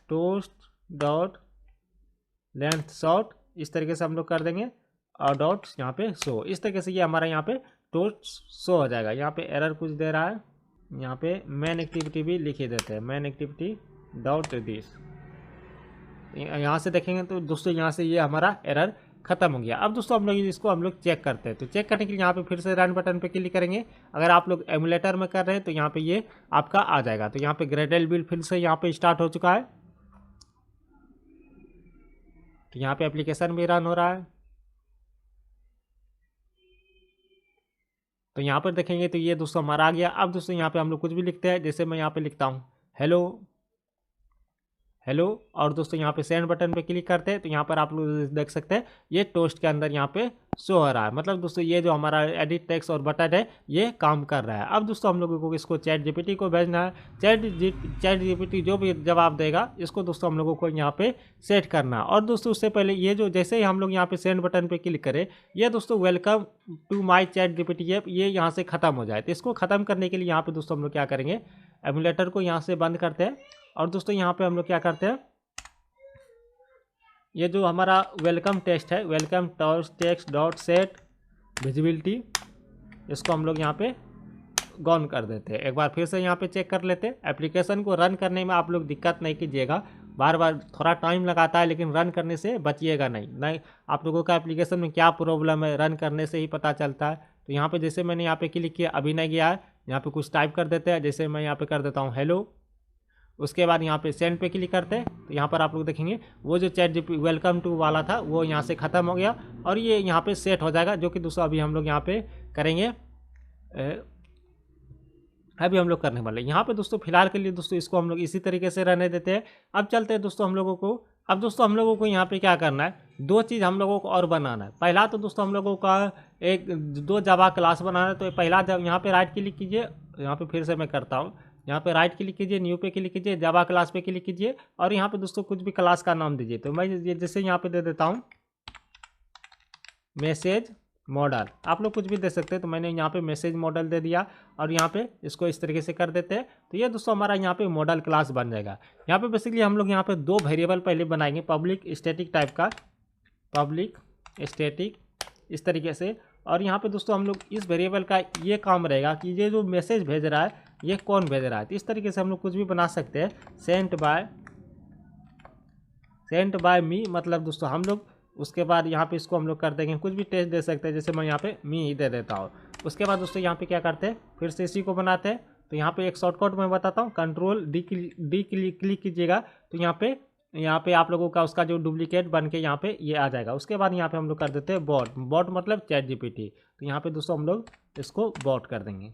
टोस्ट डॉट लेंथ शॉर्ट, इस तरीके से हम लोग कर देंगे और डॉट यहाँ पे शो, इस तरीके से ये हमारा यहाँ पे टोस्ट शो हो जाएगा। यहाँ पे एरर कुछ दे रहा है, यहाँ पे मेन एक्टिविटी भी लिखे देते हैं, मेन एक्टिविटी डॉट दिस। यहाँ से देखेंगे तो दोस्तों यहाँ से ये हमारा एरर खत्म हो गया। अब दोस्तों हम लोग इसको हम लोग चेक करते हैं। तो चेक करने के लिए यहाँ पे फिर से रन बटन पे क्लिक करेंगे। अगर आप लोग एमुलेटर में कर रहे हैं तो यहाँ पे ये आपका आ जाएगा। तो यहाँ पे ग्रेडल बिल्ड फिर से यहाँ पे स्टार्ट हो चुका है। तो यहाँ पे एप्लीकेशन भी रन हो रहा है। तो यहाँ पर देखेंगे तो ये दोस्तों हमारा आ गया। अब दोस्तों यहाँ पे हम लोग कुछ भी लिखते हैं, जैसे मैं यहाँ पे लिखता हूँ हेलो और दोस्तों यहाँ पे सेंड बटन पे क्लिक करते हैं तो यहाँ पर आप लोग देख सकते हैं ये टोस्ट के अंदर यहाँ पे शो हो रहा है। मतलब दोस्तों ये जो हमारा एडिट टेक्स्ट और बटन है ये काम कर रहा है। अब दोस्तों हम लोगों को इसको चैट जीपीटी को भेजना है। चैट जीपीटी जो भी जवाब देगा इसको दोस्तों हम लोगों को यहाँ पे सेट करना है। और दोस्तों उससे पहले ये जो जैसे ही हम लोग यहाँ पे सेंड बटन पे क्लिक करें ये दोस्तों welcome to my chat GPT app ये यहाँ से ख़त्म हो जाए। तो इसको ख़त्म करने के लिए यहाँ पे दोस्तों हम लोग क्या करेंगे, एमुलेटर को यहाँ से बंद करते हैं और दोस्तों यहाँ पे हम लोग क्या करते हैं, ये जो हमारा वेलकम टेक्स्ट है, welcome text dot set visibility, इसको हम लोग यहाँ पे गॉन कर देते हैं। एक बार फिर से यहाँ पे चेक कर लेते हैं। एप्लीकेशन को रन करने में आप लोग दिक्कत नहीं कीजिएगा, बार बार थोड़ा टाइम लगाता है लेकिन रन करने से बचिएगा नहीं। आप लोगों का एप्लीकेशन में क्या प्रॉब्लम है रन करने से ही पता चलता है। तो यहाँ पे जैसे मैंने यहाँ पे क्लिक किया अभी नहीं गया है, यहाँ पे कुछ टाइप कर देते हैं। जैसे मैं यहाँ पे कर देता हूँ हेलो, उसके बाद यहाँ पे सेंड पे क्लिक करते हैं तो यहाँ पर आप लोग देखेंगे वो जो चैट जीपीटी वेलकम टू वाला था वो यहाँ से ख़त्म हो गया और ये यहाँ पे सेट हो जाएगा, जो कि दोस्तों अभी हम लोग यहाँ पे करेंगे। अभी हम लोग करने वाले यहाँ पे दोस्तों फिलहाल के लिए दोस्तों इसको हम लोग इसी तरीके से रहने देते हैं। अब चलते हैं दोस्तों हम लोगों को, अब दोस्तों हम लोगों को यहाँ पे क्या करना है, दो चीज़ हम लोगों को और बनाना है। पहला तो दोस्तों हम लोगों का दो जावा क्लास बनाना है। तो पहला जब यहाँ पे राइट क्लिक कीजिए, यहाँ पे फिर से मैं करता हूँ, यहाँ पे राइट क्लिक कीजिए, न्यू पे क्लिक कीजिए, जावा क्लास पे क्लिक कीजिए और यहाँ पे दोस्तों कुछ भी क्लास का नाम दीजिए। तो मैं जैसे यहाँ पे दे देता हूँ मैसेज मॉडल, आप लोग कुछ भी दे सकते हैं। तो मैंने यहाँ पे मैसेज मॉडल दे दिया और यहाँ पे इसको इस तरीके से कर देते हैं। तो ये दोस्तों हमारा यहाँ पे मॉडल क्लास बन जाएगा। यहाँ पे बेसिकली हम लोग यहाँ पे दो वेरिएबल पहले बनाएंगे, पब्लिक स्टैटिक टाइप का, पब्लिक स्टैटिक इस तरीके से। और यहाँ पे दोस्तों हम लोग इस वेरिएबल का ये काम रहेगा कि ये जो मैसेज भेज रहा है ये कौन भेज रहा है। तो इस तरीके से हम लोग कुछ भी बना सकते हैं। सेंट बाय मी, मतलब दोस्तों हम लोग उसके बाद यहाँ पे इसको हम लोग कर देंगे, कुछ भी टेस्ट दे सकते हैं। जैसे मैं यहाँ पे मी ही दे देता हूँ। उसके बाद दोस्तों यहाँ पे क्या करते हैं, फिर से इसी को बनाते हैं। तो यहाँ पे एक शॉर्टकट मैं बताता हूँ, कंट्रोल डी क्लिक कीजिएगा तो यहाँ पे यहाँ पे आप लोगों का उसका जो डुप्लीकेट बन के यहाँ पे ये आ जाएगा। उसके बाद यहाँ पे हम लोग कर देते हैं बॉट। बॉट मतलब चैट जीपीटी। तो यहाँ पे दोस्तों हम लोग इसको बॉट कर देंगे,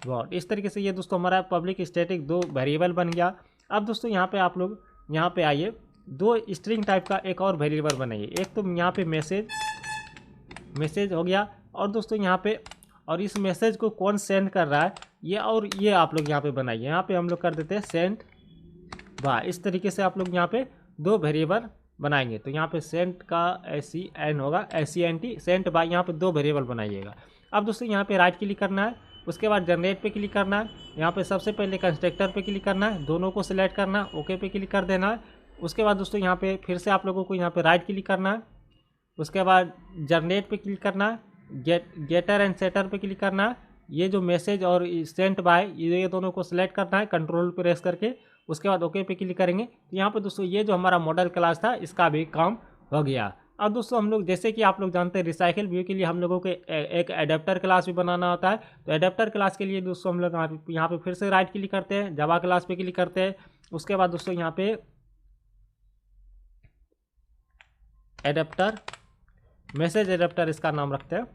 बॉट। इस तरीके से ये दोस्तों हमारा पब्लिक स्टैटिक दो वेरिएबल बन गया। अब दोस्तों यहाँ पे आप लोग यहाँ पे आइए, दो स्ट्रिंग टाइप का एक और वेरिएबल बनाइए। एक तो यहाँ पे मैसेज हो गया, और दोस्तों यहाँ पे और इस मैसेज को कौन सेंड कर रहा है ये, और ये आप लोग यहाँ पे बनाइए। यहाँ पे हम लोग कर देते हैं सेंड बाय। इस तरीके से आप लोग यहाँ पे दो वेरिएबल बनाएंगे। तो यहाँ पे सेंट का SEN होगा, SENT सेंट बाय, यहाँ पे दो वेरिएबल बनाइएगा। अब दोस्तों यहाँ पे राइट क्लिक करना है, उसके बाद जनरेट पे क्लिक करना है। यहाँ पे सबसे पहले कंस्ट्रक्टर पे क्लिक करना है, दोनों को सिलेक्ट करना है, ओके पे क्लिक कर देना है। उसके बाद दोस्तों यहाँ पे फिर से आप लोगों को यहाँ पे राइट क्लिक करना है, उसके बाद जनरेट पे क्लिक करना है, गेटर एंड सेटर पे क्लिक करना है। ये जो मैसेज और सेंट बाय ये दोनों को सिलेक्ट करना है कंट्रोल प्रेस करके, उसके बाद ओके पे क्लिक करेंगे। तो यहाँ पे दोस्तों ये जो हमारा मॉडल क्लास था इसका भी काम हो गया। अब दोस्तों हम लोग जैसे कि आप लोग जानते हैं रिसाइकिल व्यू के लिए हम लोगों को एक एडेप्टर क्लास भी बनाना होता है। तो एडेप्टर क्लास के लिए दोस्तों हम लोग यहाँ पे फिर से राइट क्लिक करते हैं, जावा क्लास पे क्लिक करते हैं। उसके बाद दोस्तों यहाँ पे एडेप्टर, मैसेज एडेप्टर इसका नाम रखते हैं,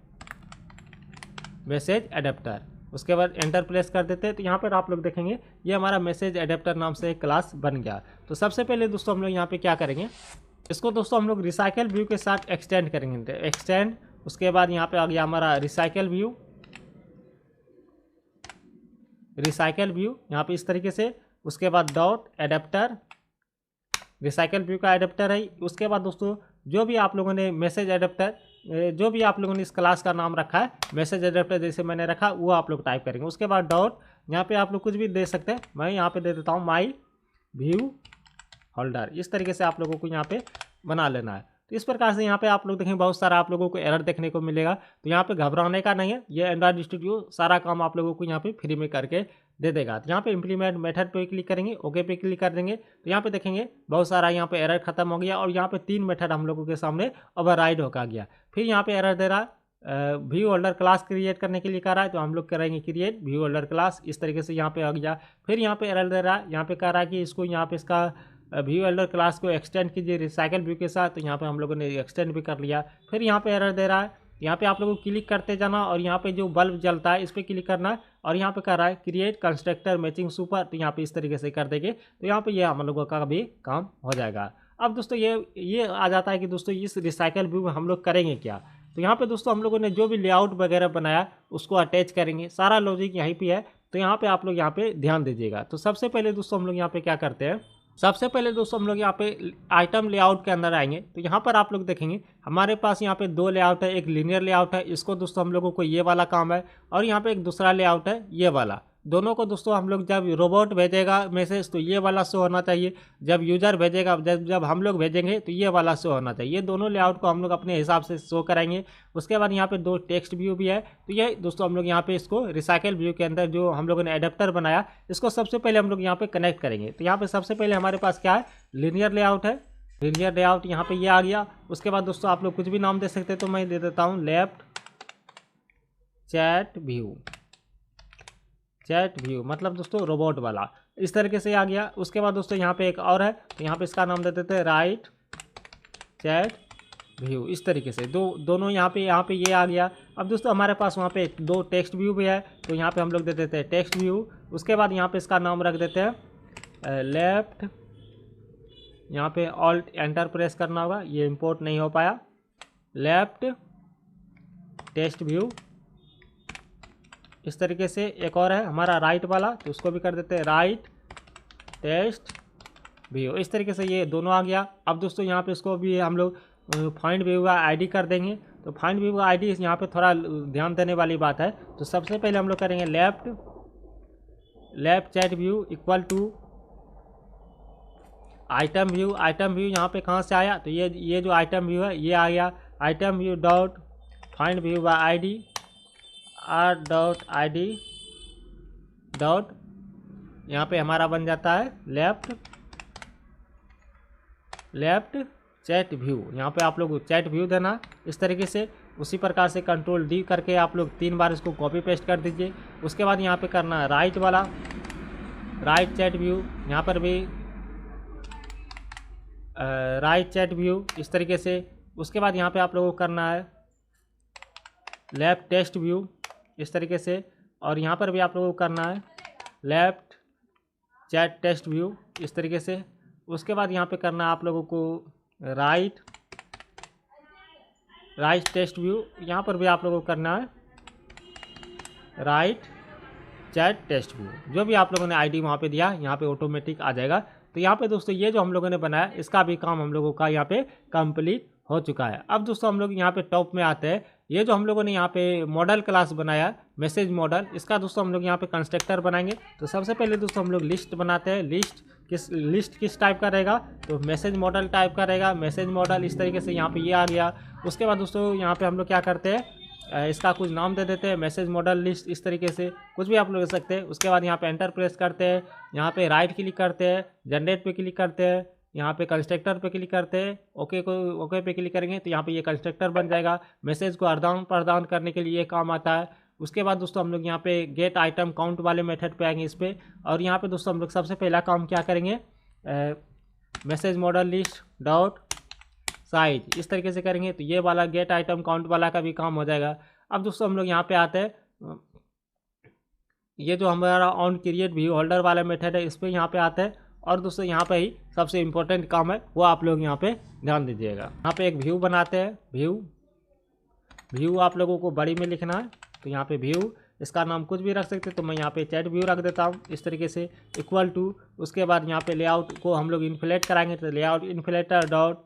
मैसेज एडेप्टर। उसके बाद एंटर प्रेस कर देते हैं। तो यहाँ पर आप लोग देखेंगे ये हमारा मैसेज एडेप्टर नाम से एक क्लास बन गया। तो सबसे पहले दोस्तों हम लोग यहाँ पे क्या करेंगे, इसको दोस्तों हम लोग रिसाइकल व्यू के साथ एक्सटेंड करेंगे। एक्सटेंड, उसके बाद यहाँ पे आ गया हमारा रिसाइकल व्यू, यहाँ पे इस तरीके से। उसके बाद डॉट एडेप्टर, रिसाइकल व्यू का एडेप्टर है। उसके बाद दोस्तों जो भी आप लोगों ने मैसेज एडेप्टर, जो भी आप लोगों ने इस क्लास का नाम रखा है मैसेज एडेप्टर जैसे मैंने रखा वो आप लोग टाइप करेंगे। उसके बाद डॉट, यहाँ पे आप लोग कुछ भी दे सकते हैं, मैं यहाँ पे दे देता हूँ माई व्यू होल्डर। इस तरीके से आप लोगों को यहाँ पे बना लेना है। तो इस प्रकार से यहाँ पे आप लोग देखेंगे बहुत सारा आप लोगों को एरर देखने को मिलेगा। तो यहाँ पे घबराने का नहीं है, ये एंड्रॉइड स्टूडियो सारा काम आप लोगों को यहाँ पे फ्री में करके दे देगा। तो यहाँ पे इम्प्लीमेंट मेथड पे क्लिक करेंगे, ओके पे क्लिक कर देंगे। तो यहाँ पे देखेंगे बहुत सारा यहाँ पे एरर खत्म हो गया, और यहाँ पे 3 मेथड हम लोगों के सामने ओवरराइड होकर गया। फिर यहाँ पे एरर दे रहा है व्यू होल्डर क्लास क्रिएट करने के लिए कह रहा है, तो हम लोग करेंगे क्रिएट व्यू होल्डर क्लास। इस तरीके से यहाँ पे आ गया। फिर यहाँ पे एरर दे रहा है, यहाँ पे कह रहा है कि इसको यहाँ पे इसका व्यू होल्डर क्लास को एक्सटेंड कीजिए रिसाइकल व्यू के साथ। तो यहाँ पे हम लोगों ने एक्सटेंड भी कर लिया। फिर यहाँ पे एरर दे रहा है, यहाँ पे आप लोगों को क्लिक करते जाना, और यहाँ पे जो बल्ब जलता है इस पर क्लिक करना है, और यहाँ पे कर रहा है क्रिएट कंस्ट्रक्टर मैचिंग सुपर। तो यहाँ पे इस तरीके से कर देंगे तो यहाँ पे ये हम लोगों का भी काम हो जाएगा। अब दोस्तों ये आ जाता है कि दोस्तों इस रिसाइकल व्यू में हम लोग करेंगे क्या। तो यहाँ पे दोस्तों हम लोगों ने जो भी लेआउट वगैरह बनाया उसको अटैच करेंगे, सारा लॉजिक यहीं पे है। तो यहाँ पे आप लोग यहाँ पे ध्यान दीजिएगा। तो सबसे पहले दोस्तों हम लोग यहाँ पे क्या करते हैं, सबसे पहले दोस्तों हम लोग यहाँ पे आइटम लेआउट के अंदर आएंगे। तो यहाँ पर आप लोग देखेंगे हमारे पास यहाँ पे 2 लेआउट है, एक लीनियर लेआउट है, इसको दोस्तों हम लोगों को ये वाला काम है, और यहाँ पे एक दूसरा लेआउट है ये वाला। दोनों को दोस्तों हम लोग जब रोबोट भेजेगा मैसेज तो ये वाला शो होना चाहिए, जब यूजर भेजेगा जब हम लोग भेजेंगे तो ये वाला शो होना चाहिए। ये दोनों लेआउट को हम लोग अपने हिसाब से शो कराएंगे। उसके बाद यहाँ पे 2 टेक्स्ट व्यू भी है। तो ये दोस्तों हम लोग यहाँ पे इसको रिसाइकल व्यू के अंदर जो हम लोगों ने एडेप्टर बनाया इसको सबसे पहले हम लोग यहाँ पे कनेक्ट करेंगे। तो यहाँ पे सबसे पहले हमारे पास क्या है, लीनियर लेआउट है, लीनियर लेआउट यहाँ पे ये आ गया। उसके बाद दोस्तों आप लोग कुछ भी नाम दे सकते हैं, तो मैं दे देता हूँ left chat view, chat view मतलब दोस्तों रोबोट वाला, इस तरीके से आ गया। उसके बाद दोस्तों यहाँ पे एक और है, तो यहाँ पे इसका नाम दे देते हैं राइट चैट व्यू। इस तरीके से दोनों यहाँ पे ये आ गया। अब दोस्तों हमारे पास वहाँ पे 2 टेक्स्ट व्यू भी है, तो यहाँ पे हम लोग दे देते हैं टेक्स्ट व्यू। उसके बाद यहाँ पे इसका नाम रख देते हैं लेफ्ट, यहाँ पे ऑल्ट एंटर प्रेस करना होगा, ये इंपोर्ट नहीं हो पाया, लेफ्ट टेक्स्ट व्यू। इस तरीके से एक और है हमारा राइट वाला, तो उसको भी कर देते हैं राइट टेक्स्ट व्यू। इस तरीके से ये दोनों आ गया। अब दोस्तों यहाँ पे इसको भी हम लोग फाइंड व्यू का आईडी कर देंगे। तो फाइंड व्यू का आईडी यहाँ पे थोड़ा ध्यान देने वाली बात है। तो सबसे पहले हम लोग करेंगे left chat view equal to item view. Item view यहाँ पे कहाँ से आया, तो ये जो आइटम व्यू है ये आ गया, item view dot find view by ID r.id dot, यहाँ पे हमारा बन जाता है लेफ्ट चैट व्यू। यहाँ पे आप लोग चैट व्यू देना इस तरीके से। उसी प्रकार से कंट्रोल D करके आप लोग 3 बार इसको कॉपी पेस्ट कर दीजिए। उसके बाद यहाँ पे करना है राइट वाला, राइट चैट व्यू। यहाँ पर भी राइट चैट व्यू इस तरीके से। उसके बाद यहाँ पे आप लोगों को करना है लेफ्ट टेस्ट व्यू इस तरीके से, और यहाँ पर भी आप लोगों को करना है लेफ्ट चैट टेस्ट व्यू इस तरीके से। उसके बाद यहाँ पे करना है आप लोगों को राइट टेस्ट व्यू, यहाँ पर भी आप लोगों को करना है राइट चैट टेस्ट व्यू। जो भी आप लोगों ने आईडी वहाँ पे दिया यहाँ पे ऑटोमेटिक आ जाएगा। तो यहाँ पे दोस्तों ये जो हम लोगों ने बनाया इसका भी काम हम लोगों का यहाँ पे कंप्लीट हो चुका है। अब दोस्तों हम लोग यहाँ पे टॉप में आते हैं। ये जो हम लोगों ने यहाँ पे मॉडल क्लास बनाया मैसेज मॉडल, इसका दोस्तों हम लोग यहाँ पे कंस्ट्रक्टर बनाएंगे। तो सबसे पहले दोस्तों हम लोग लिस्ट बनाते हैं। लिस्ट किस टाइप का रहेगा, तो मैसेज मॉडल टाइप का रहेगा। मैसेज मॉडल इस तरीके से यहाँ पे ये आ गया। उसके बाद दोस्तों यहाँ पे हम लोग क्या करते हैं, इसका कुछ नाम दे देते हैं मैसेज मॉडल लिस्ट इस तरीके से, कुछ भी आप लोग दे सकते हैं। उसके बाद यहाँ पे एंटर प्रेस करते हैं, यहाँ पे राइट क्लिक करते हैं, जनरेट पे क्लिक करते हैं, यहाँ पे कंस्ट्रक्टर पे क्लिक करते हैं, ओके पे क्लिक करेंगे तो यहाँ पे ये कंस्ट्रक्टर बन जाएगा। मैसेज को आदान प्रदान करने के लिए ये काम आता है। उसके बाद दोस्तों हम लोग यहाँ पे गेट आइटम काउंट वाले मेथड पे आएंगे इस पर, और यहाँ पे दोस्तों हम लोग सबसे पहला काम क्या करेंगे, message model list dot size इस तरीके से करेंगे तो ये वाला गेट आइटम काउंट वाला का भी काम हो जाएगा। अब दोस्तों हम लोग यहाँ पे आते हैं, ये जो हमारा ऑन क्रिएट व्यू होल्डर वाला मेथड है इस पर यहाँ पे आते हैं। और दोस्तों यहाँ पे ही सबसे इम्पोर्टेंट काम है वो आप लोग यहाँ पे ध्यान दीजिएगा। यहाँ पे एक व्यू बनाते हैं, व्यू आप लोगों को बड़ी में लिखना है। तो यहाँ पे व्यू, इसका नाम कुछ भी रख सकते हैं, तो मैं यहाँ पे चैट व्यू रख देता हूँ इस तरीके से इक्वल टू। उसके बाद यहाँ पे लेआउट को हम लोग इन्फ्लेट कराएंगे, तो लेआउट इन्फ्लेटर डॉट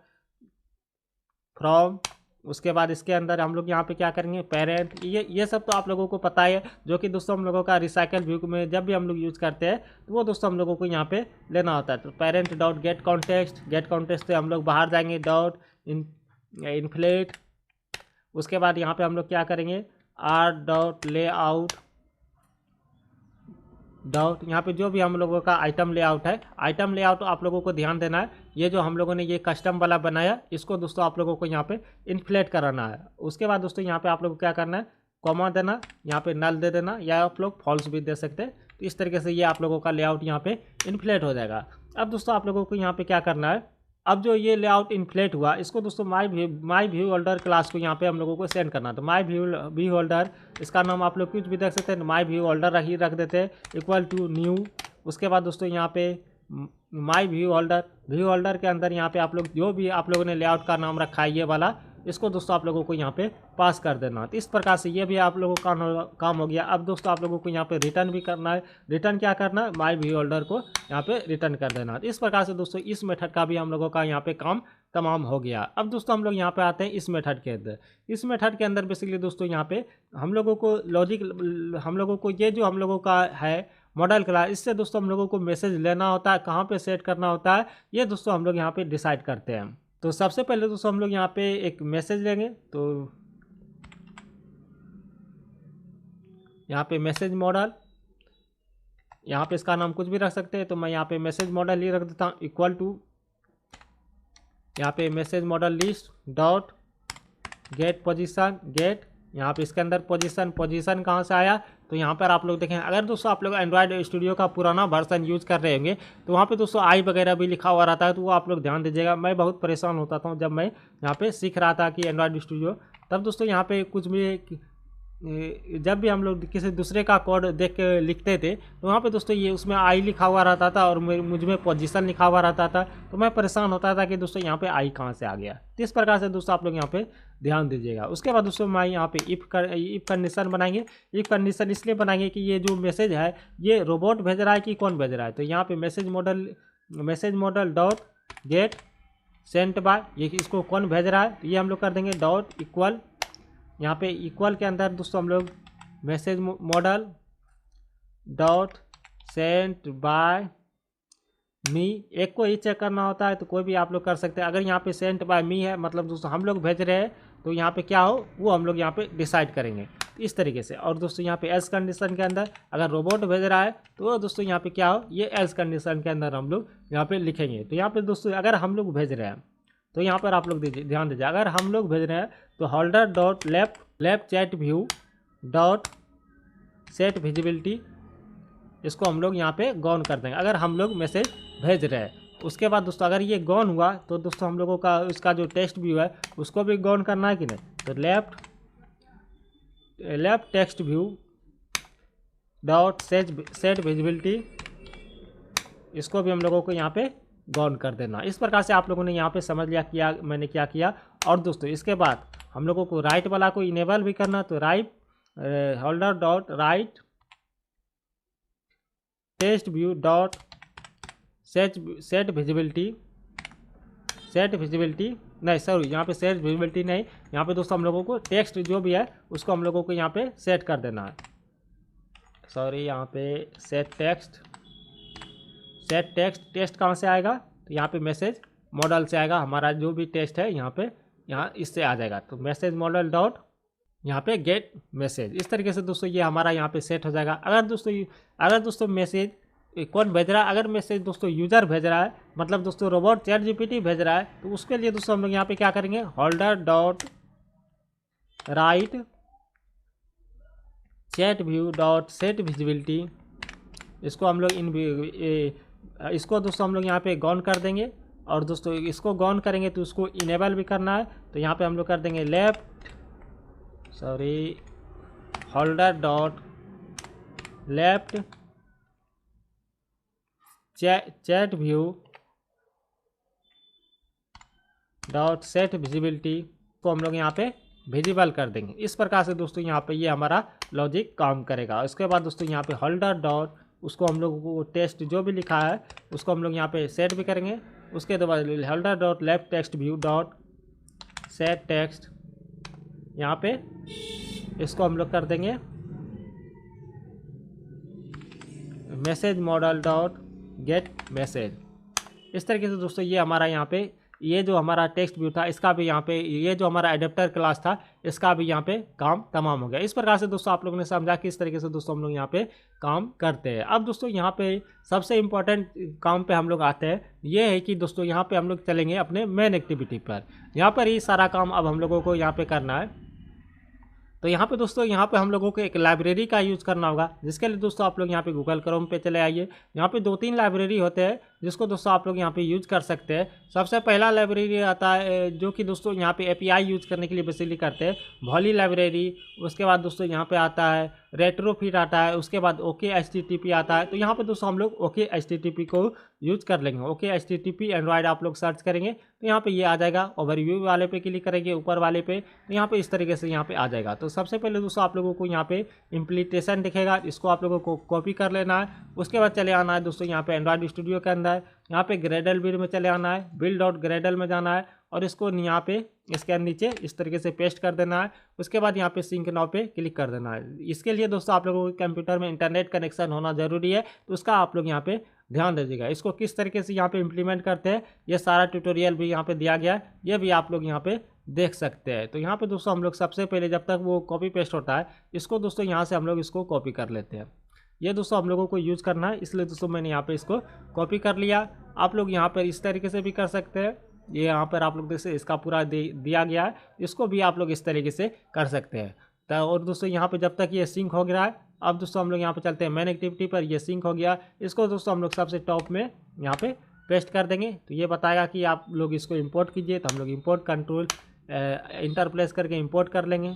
फ्रॉम। उसके बाद इसके अंदर हम लोग यहाँ पे क्या करेंगे पेरेंट, ये सब तो आप लोगों को पता है, जो कि दोस्तों हम लोगों का रिसाइकल व्यू में जब भी हम लोग यूज़ करते हैं तो वो दोस्तों हम लोगों को यहाँ पे लेना होता है। तो पेरेंट डॉट गेट कॉन्टेक्स्ट से हम लोग बाहर जाएंगे डॉट इन्फ्लेट। उसके बाद यहाँ पे हम लोग क्या करेंगे आर डॉट लेआउट डॉट, यहाँ पे जो भी हम लोगों का आइटम लेआउट है, आइटम लेआउट आप लोगों को ध्यान देना है। ये जो हम लोगों ने ये कस्टम वाला बनाया इसको दोस्तों आप लोगों को यहाँ पे इन्फ्लेट कराना है। उसके बाद दोस्तों यहाँ पे आप लोगों को क्या करना है कॉमा देना, यहाँ पे नल दे देना, या आप लोग फॉल्स भी दे सकते हैं। तो इस तरीके से ये आप लोगों का लेआउट यहाँ पे इन्फ्लेट हो जाएगा। अब दोस्तों आप लोगों को यहाँ पे क्या करना है, अब जो ये लेआउट इन्फ्लेट हुआ इसको दोस्तों माई व्यू होल्डर क्लास को यहाँ पे हम लोगों को सेंड करना है। तो माई व्यू होल्डर, इसका नाम आप लोग कुछ भी देख सकते हैं, माई व्यू होल्डर ही रख देते हैं इक्वल टू न्यू। उसके बाद दोस्तों यहाँ पे माई व्यू होल्डर के अंदर यहाँ पे आप लोग जो भी आप लोगों ने लेआउट का नाम रखा है ये वाला, इसको दोस्तों आप लोगों को यहाँ पे पास कर देना। तो इस प्रकार से ये भी आप लोगों का काम हो गया। अब दोस्तों आप लोगों को यहाँ पे रिटर्न भी करना है। रिटर्न क्या करना है, माई व्यू होल्डर को यहाँ पे रिटर्न कर देना। तो इस प्रकार से दोस्तों इस मेथड का भी हम लोगों का यहाँ पे काम तमाम हो गया। अब दोस्तों हम लोग यहाँ पे आते हैं इस मेथड के अंदर। इस मेथड के अंदर बेसिकली दोस्तों यहाँ पे हम लोगों को लॉजिक, हम लोगों को ये जो हम लोगों का है मॉडल क्लास, इससे दोस्तों हम लोगों को मैसेज लेना होता है, कहाँ पे सेट करना होता है, ये दोस्तों हम लोग यहाँ पे डिसाइड करते हैं। तो सबसे पहले दोस्तों हम लोग यहाँ पे एक मैसेज लेंगे। तो यहाँ पे मैसेज मॉडल, यहाँ पे इसका नाम कुछ भी रख सकते हैं, तो मैं यहाँ पे मैसेज मॉडल ही रख देता हूँ इक्वल टू, यहाँ पे message model list dot get position get. यहाँ पे इसके अंदर पोजीशन कहाँ से आया, तो यहाँ पर आप लोग देखें, अगर दोस्तों आप लोग एंड्रॉयड स्टूडियो का पुराना वर्जन यूज़ कर रहे होंगे तो वहाँ पे दोस्तों आई वगैरह भी लिखा हुआ रहता है, तो वो आप लोग ध्यान दीजिएगा। मैं बहुत परेशान होता था जब मैं यहाँ पे सीख रहा था कि एंड्रॉयड स्टूडियो, तब दोस्तों यहाँ पे कुछ भी जब भी हम लोग किसी दूसरे का कोड देख के लिखते थे तो वहाँ पे दोस्तों ये उसमें आई लिखा हुआ रहता था और मुझ में पोजीशन लिखा हुआ रहता था, तो मैं परेशान होता था कि दोस्तों यहाँ पे आई कहाँ से आ गया। तो इस प्रकार से दोस्तों आप लोग यहाँ पे ध्यान दीजिएगा। उसके बाद दोस्तों मैं यहाँ पे इफ़ कंडीशन बनाएंगे। इफ़ कंडीशन इसलिए बनाएंगे कि ये जो मैसेज है ये रोबोट भेज रहा है कि कौन भेज रहा है। तो यहाँ पे message model dot gate sent by, ये इसको कौन भेज रहा है, तो ये हम लोग कर देंगे डॉट इक्वल। यहाँ पे इक्वल के अंदर दोस्तों हम लोग message model dot sent by me, एक को ही चेक करना होता है, तो कोई भी आप लोग कर सकते हैं। अगर यहाँ पे सेंट बाय मी है मतलब दोस्तों हम लोग भेज रहे हैं, तो यहाँ पे क्या हो वो हम लोग यहाँ पे डिसाइड करेंगे इस तरीके से। और दोस्तों यहाँ पे एल्स कंडीशन के अंदर अगर रोबोट भेज रहा है तो दोस्तों यहाँ पे क्या हो, ये एल्स कंडीशन के अंदर हम लोग यहाँ पे लिखेंगे। तो यहाँ पे दोस्तों अगर हम लोग भेज रहे हैं तो यहाँ पर आप लोग ध्यान दीजिए, अगर हम लोग भेज रहे हैं तो holder dot left chat view dot set visibility, इसको हम लोग यहाँ पे गॉन कर देंगे अगर हम लोग मैसेज भेज रहे हैं। उसके बाद दोस्तों अगर ये गॉन हुआ तो दोस्तों हम लोगों का उसका जो टेक्स्ट व्यू है उसको भी गॉन करना है कि नहीं, तो left text view dot set visibility, इसको भी हम लोगों को यहाँ पे गॉन कर देना। इस प्रकार से आप लोगों ने यहाँ पे समझ लिया किया मैंने क्या किया। और दोस्तों इसके बाद हम लोगों को राइट वाला को इनेबल भी करना, तो right holder dot right text view dot set visibility नहीं सॉरी, यहाँ पे सेट विजिबिलिटी नहीं, यहाँ पे दोस्तों हम लोगों को टेक्स्ट जो भी है उसको हम लोगों को यहाँ पे सेट कर देना है। सॉरी, यहाँ पे सेट टेक्स्ट कहाँ से आएगा, तो यहाँ पे मैसेज मॉडल से आएगा। हमारा जो भी टेक्स्ट है यहाँ इससे आ जाएगा, तो मैसेज मॉडल डॉट यहाँ पे गेट मैसेज। इस तरीके से दोस्तों ये हमारा यहाँ पे सेट हो जाएगा। अगर दोस्तों मैसेज कौन भेज रहा है, अगर मैसेज दोस्तों यूज़र भेज रहा है, मतलब दोस्तों रोबोट चैट जीपीटी भेज रहा है, तो उसके लिए दोस्तों हम लोग यहाँ पे क्या करेंगे, holder dot right chat view dot set visibility, इसको हम लोग इसको दोस्तों हम लोग यहाँ पे गॉन कर देंगे। और दोस्तों इसको गॉन करेंगे तो उसको इनेबल भी करना है, तो यहाँ पे हम लोग कर देंगे holder dot left chat view dot set visibility को हम लोग यहाँ पे विजिबल कर देंगे। इस प्रकार से दोस्तों यहाँ पे ये हमारा लॉजिक काम करेगा। उसके बाद दोस्तों यहाँ पे होल्डर डॉट उसको हम लोग को टेक्स्ट जो भी लिखा है उसको हम लोग यहाँ पे सेट भी करेंगे। उसके बाद holder dot left text view dot set text, यहाँ पे इसको हम लोग कर देंगे message model dot gate message. इस तरीके से दोस्तों ये हमारा यहाँ पे ये जो हमारा टेक्स्ट व्यू था इसका भी यहाँ पे ये जो हमारा एडेप्टर क्लास था इसका भी यहाँ पे काम तमाम हो गया। इस प्रकार से दोस्तों आप लोगों ने समझा कि इस तरीके से दोस्तों हम लोग यहाँ पे काम करते हैं। अब दोस्तों यहाँ पे सबसे इम्पोर्टेंट काम पे हम लोग आते हैं, ये है कि दोस्तों यहाँ पे हम लोग चलेंगे अपने मेन एक्टिविटी पर। यहाँ पर ही सारा काम अब हम लोगों को यहाँ पे करना है। तो यहाँ पे दोस्तों यहाँ पे हम लोगों को एक लाइब्रेरी का यूज़ करना होगा, जिसके लिए दोस्तों आप लोग यहाँ पे गूगल क्रोम पे चले आइए। यहाँ पे 2-3 लाइब्रेरी होते हैं जिसको दोस्तों आप लोग यहाँ पे यूज कर सकते हैं। सबसे पहला लाइब्रेरी आता है जो कि दोस्तों यहाँ पे एपीआई यूज करने के लिए बेसिकली करते हैं, वॉली लाइब्रेरी। उसके बाद दोस्तों यहाँ पे आता है रेट्रोफिट आता है, उसके बाद ओके एचटीटीपी आता है। तो यहाँ पे दोस्तों हम लोग ओके एचटीटीपी को यूज कर लेंगे। ओके एचटीटीपी एंड्रॉयड आप लोग सर्च करेंगे तो यहाँ पे ये आ जाएगा। ओवरव्यू वाले पे क्लिक करेंगे ऊपर वाले पे तो यहाँ पे इस तरीके से यहाँ पे आ जाएगा। तो सबसे पहले दोस्तों आप लोगों को यहाँ पे इम्प्लीमेंटेशन दिखेगा, इसको आप लोगों को कॉपी कर लेना है। उसके बाद चले आना है दोस्तों यहाँ पे एंड्रॉयड स्टूडियो के अंदर, यहाँ पे ग्रेडल बिल्ड में चले आना है, बिल्ड डॉट ग्रेडल में जाना है और इसको यहाँ पे इसके नीचे इस तरीके से पेस्ट कर देना है। उसके बाद यहाँ पे सिंक नाउ पे क्लिक कर देना है। इसके लिए दोस्तों आप लोगों के कंप्यूटर में इंटरनेट कनेक्शन होना जरूरी है, तो उसका आप लोग यहाँ पे ध्यान दीजिएगा। इसको किस तरीके से यहाँ पे इम्प्लीमेंट करते हैं ये सारा ट्यूटोरियल भी यहाँ पे दिया गया है, ये भी आप लोग यहाँ पे देख सकते हैं। तो यहाँ पे दोस्तों हम लोग सबसे पहले जब तक वो कॉपी पेस्ट होता है इसको दोस्तों यहाँ से हम लोग इसको कॉपी कर लेते हैं। ये दोस्तों हम लोगों को यूज़ करना है, इसलिए दोस्तों मैंने यहाँ पे इसको कॉपी कर लिया। आप लोग यहाँ पर इस तरीके से भी कर सकते हैं, ये यहाँ पर आप लोग देख सकते इसका पूरा दिया गया है, इसको भी आप लोग इस तरीके से कर सकते हैं। तो और दोस्तों यहाँ पे जब तक ये सिंक हो गया है, अब दोस्तों हम लोग यहाँ पे चलते हैं मेन एक्टिविटी पर। ये सिंक हो गया, इसको दोस्तों हम लोग सबसे टॉप में यहाँ पे पेस्ट कर देंगे। तो ये बताएगा कि आप लोग इसको इंपोर्ट कीजिए, तो हम लोग इंपोर्ट कंट्रोल इंटरप्लेस करके इंपोर्ट कर लेंगे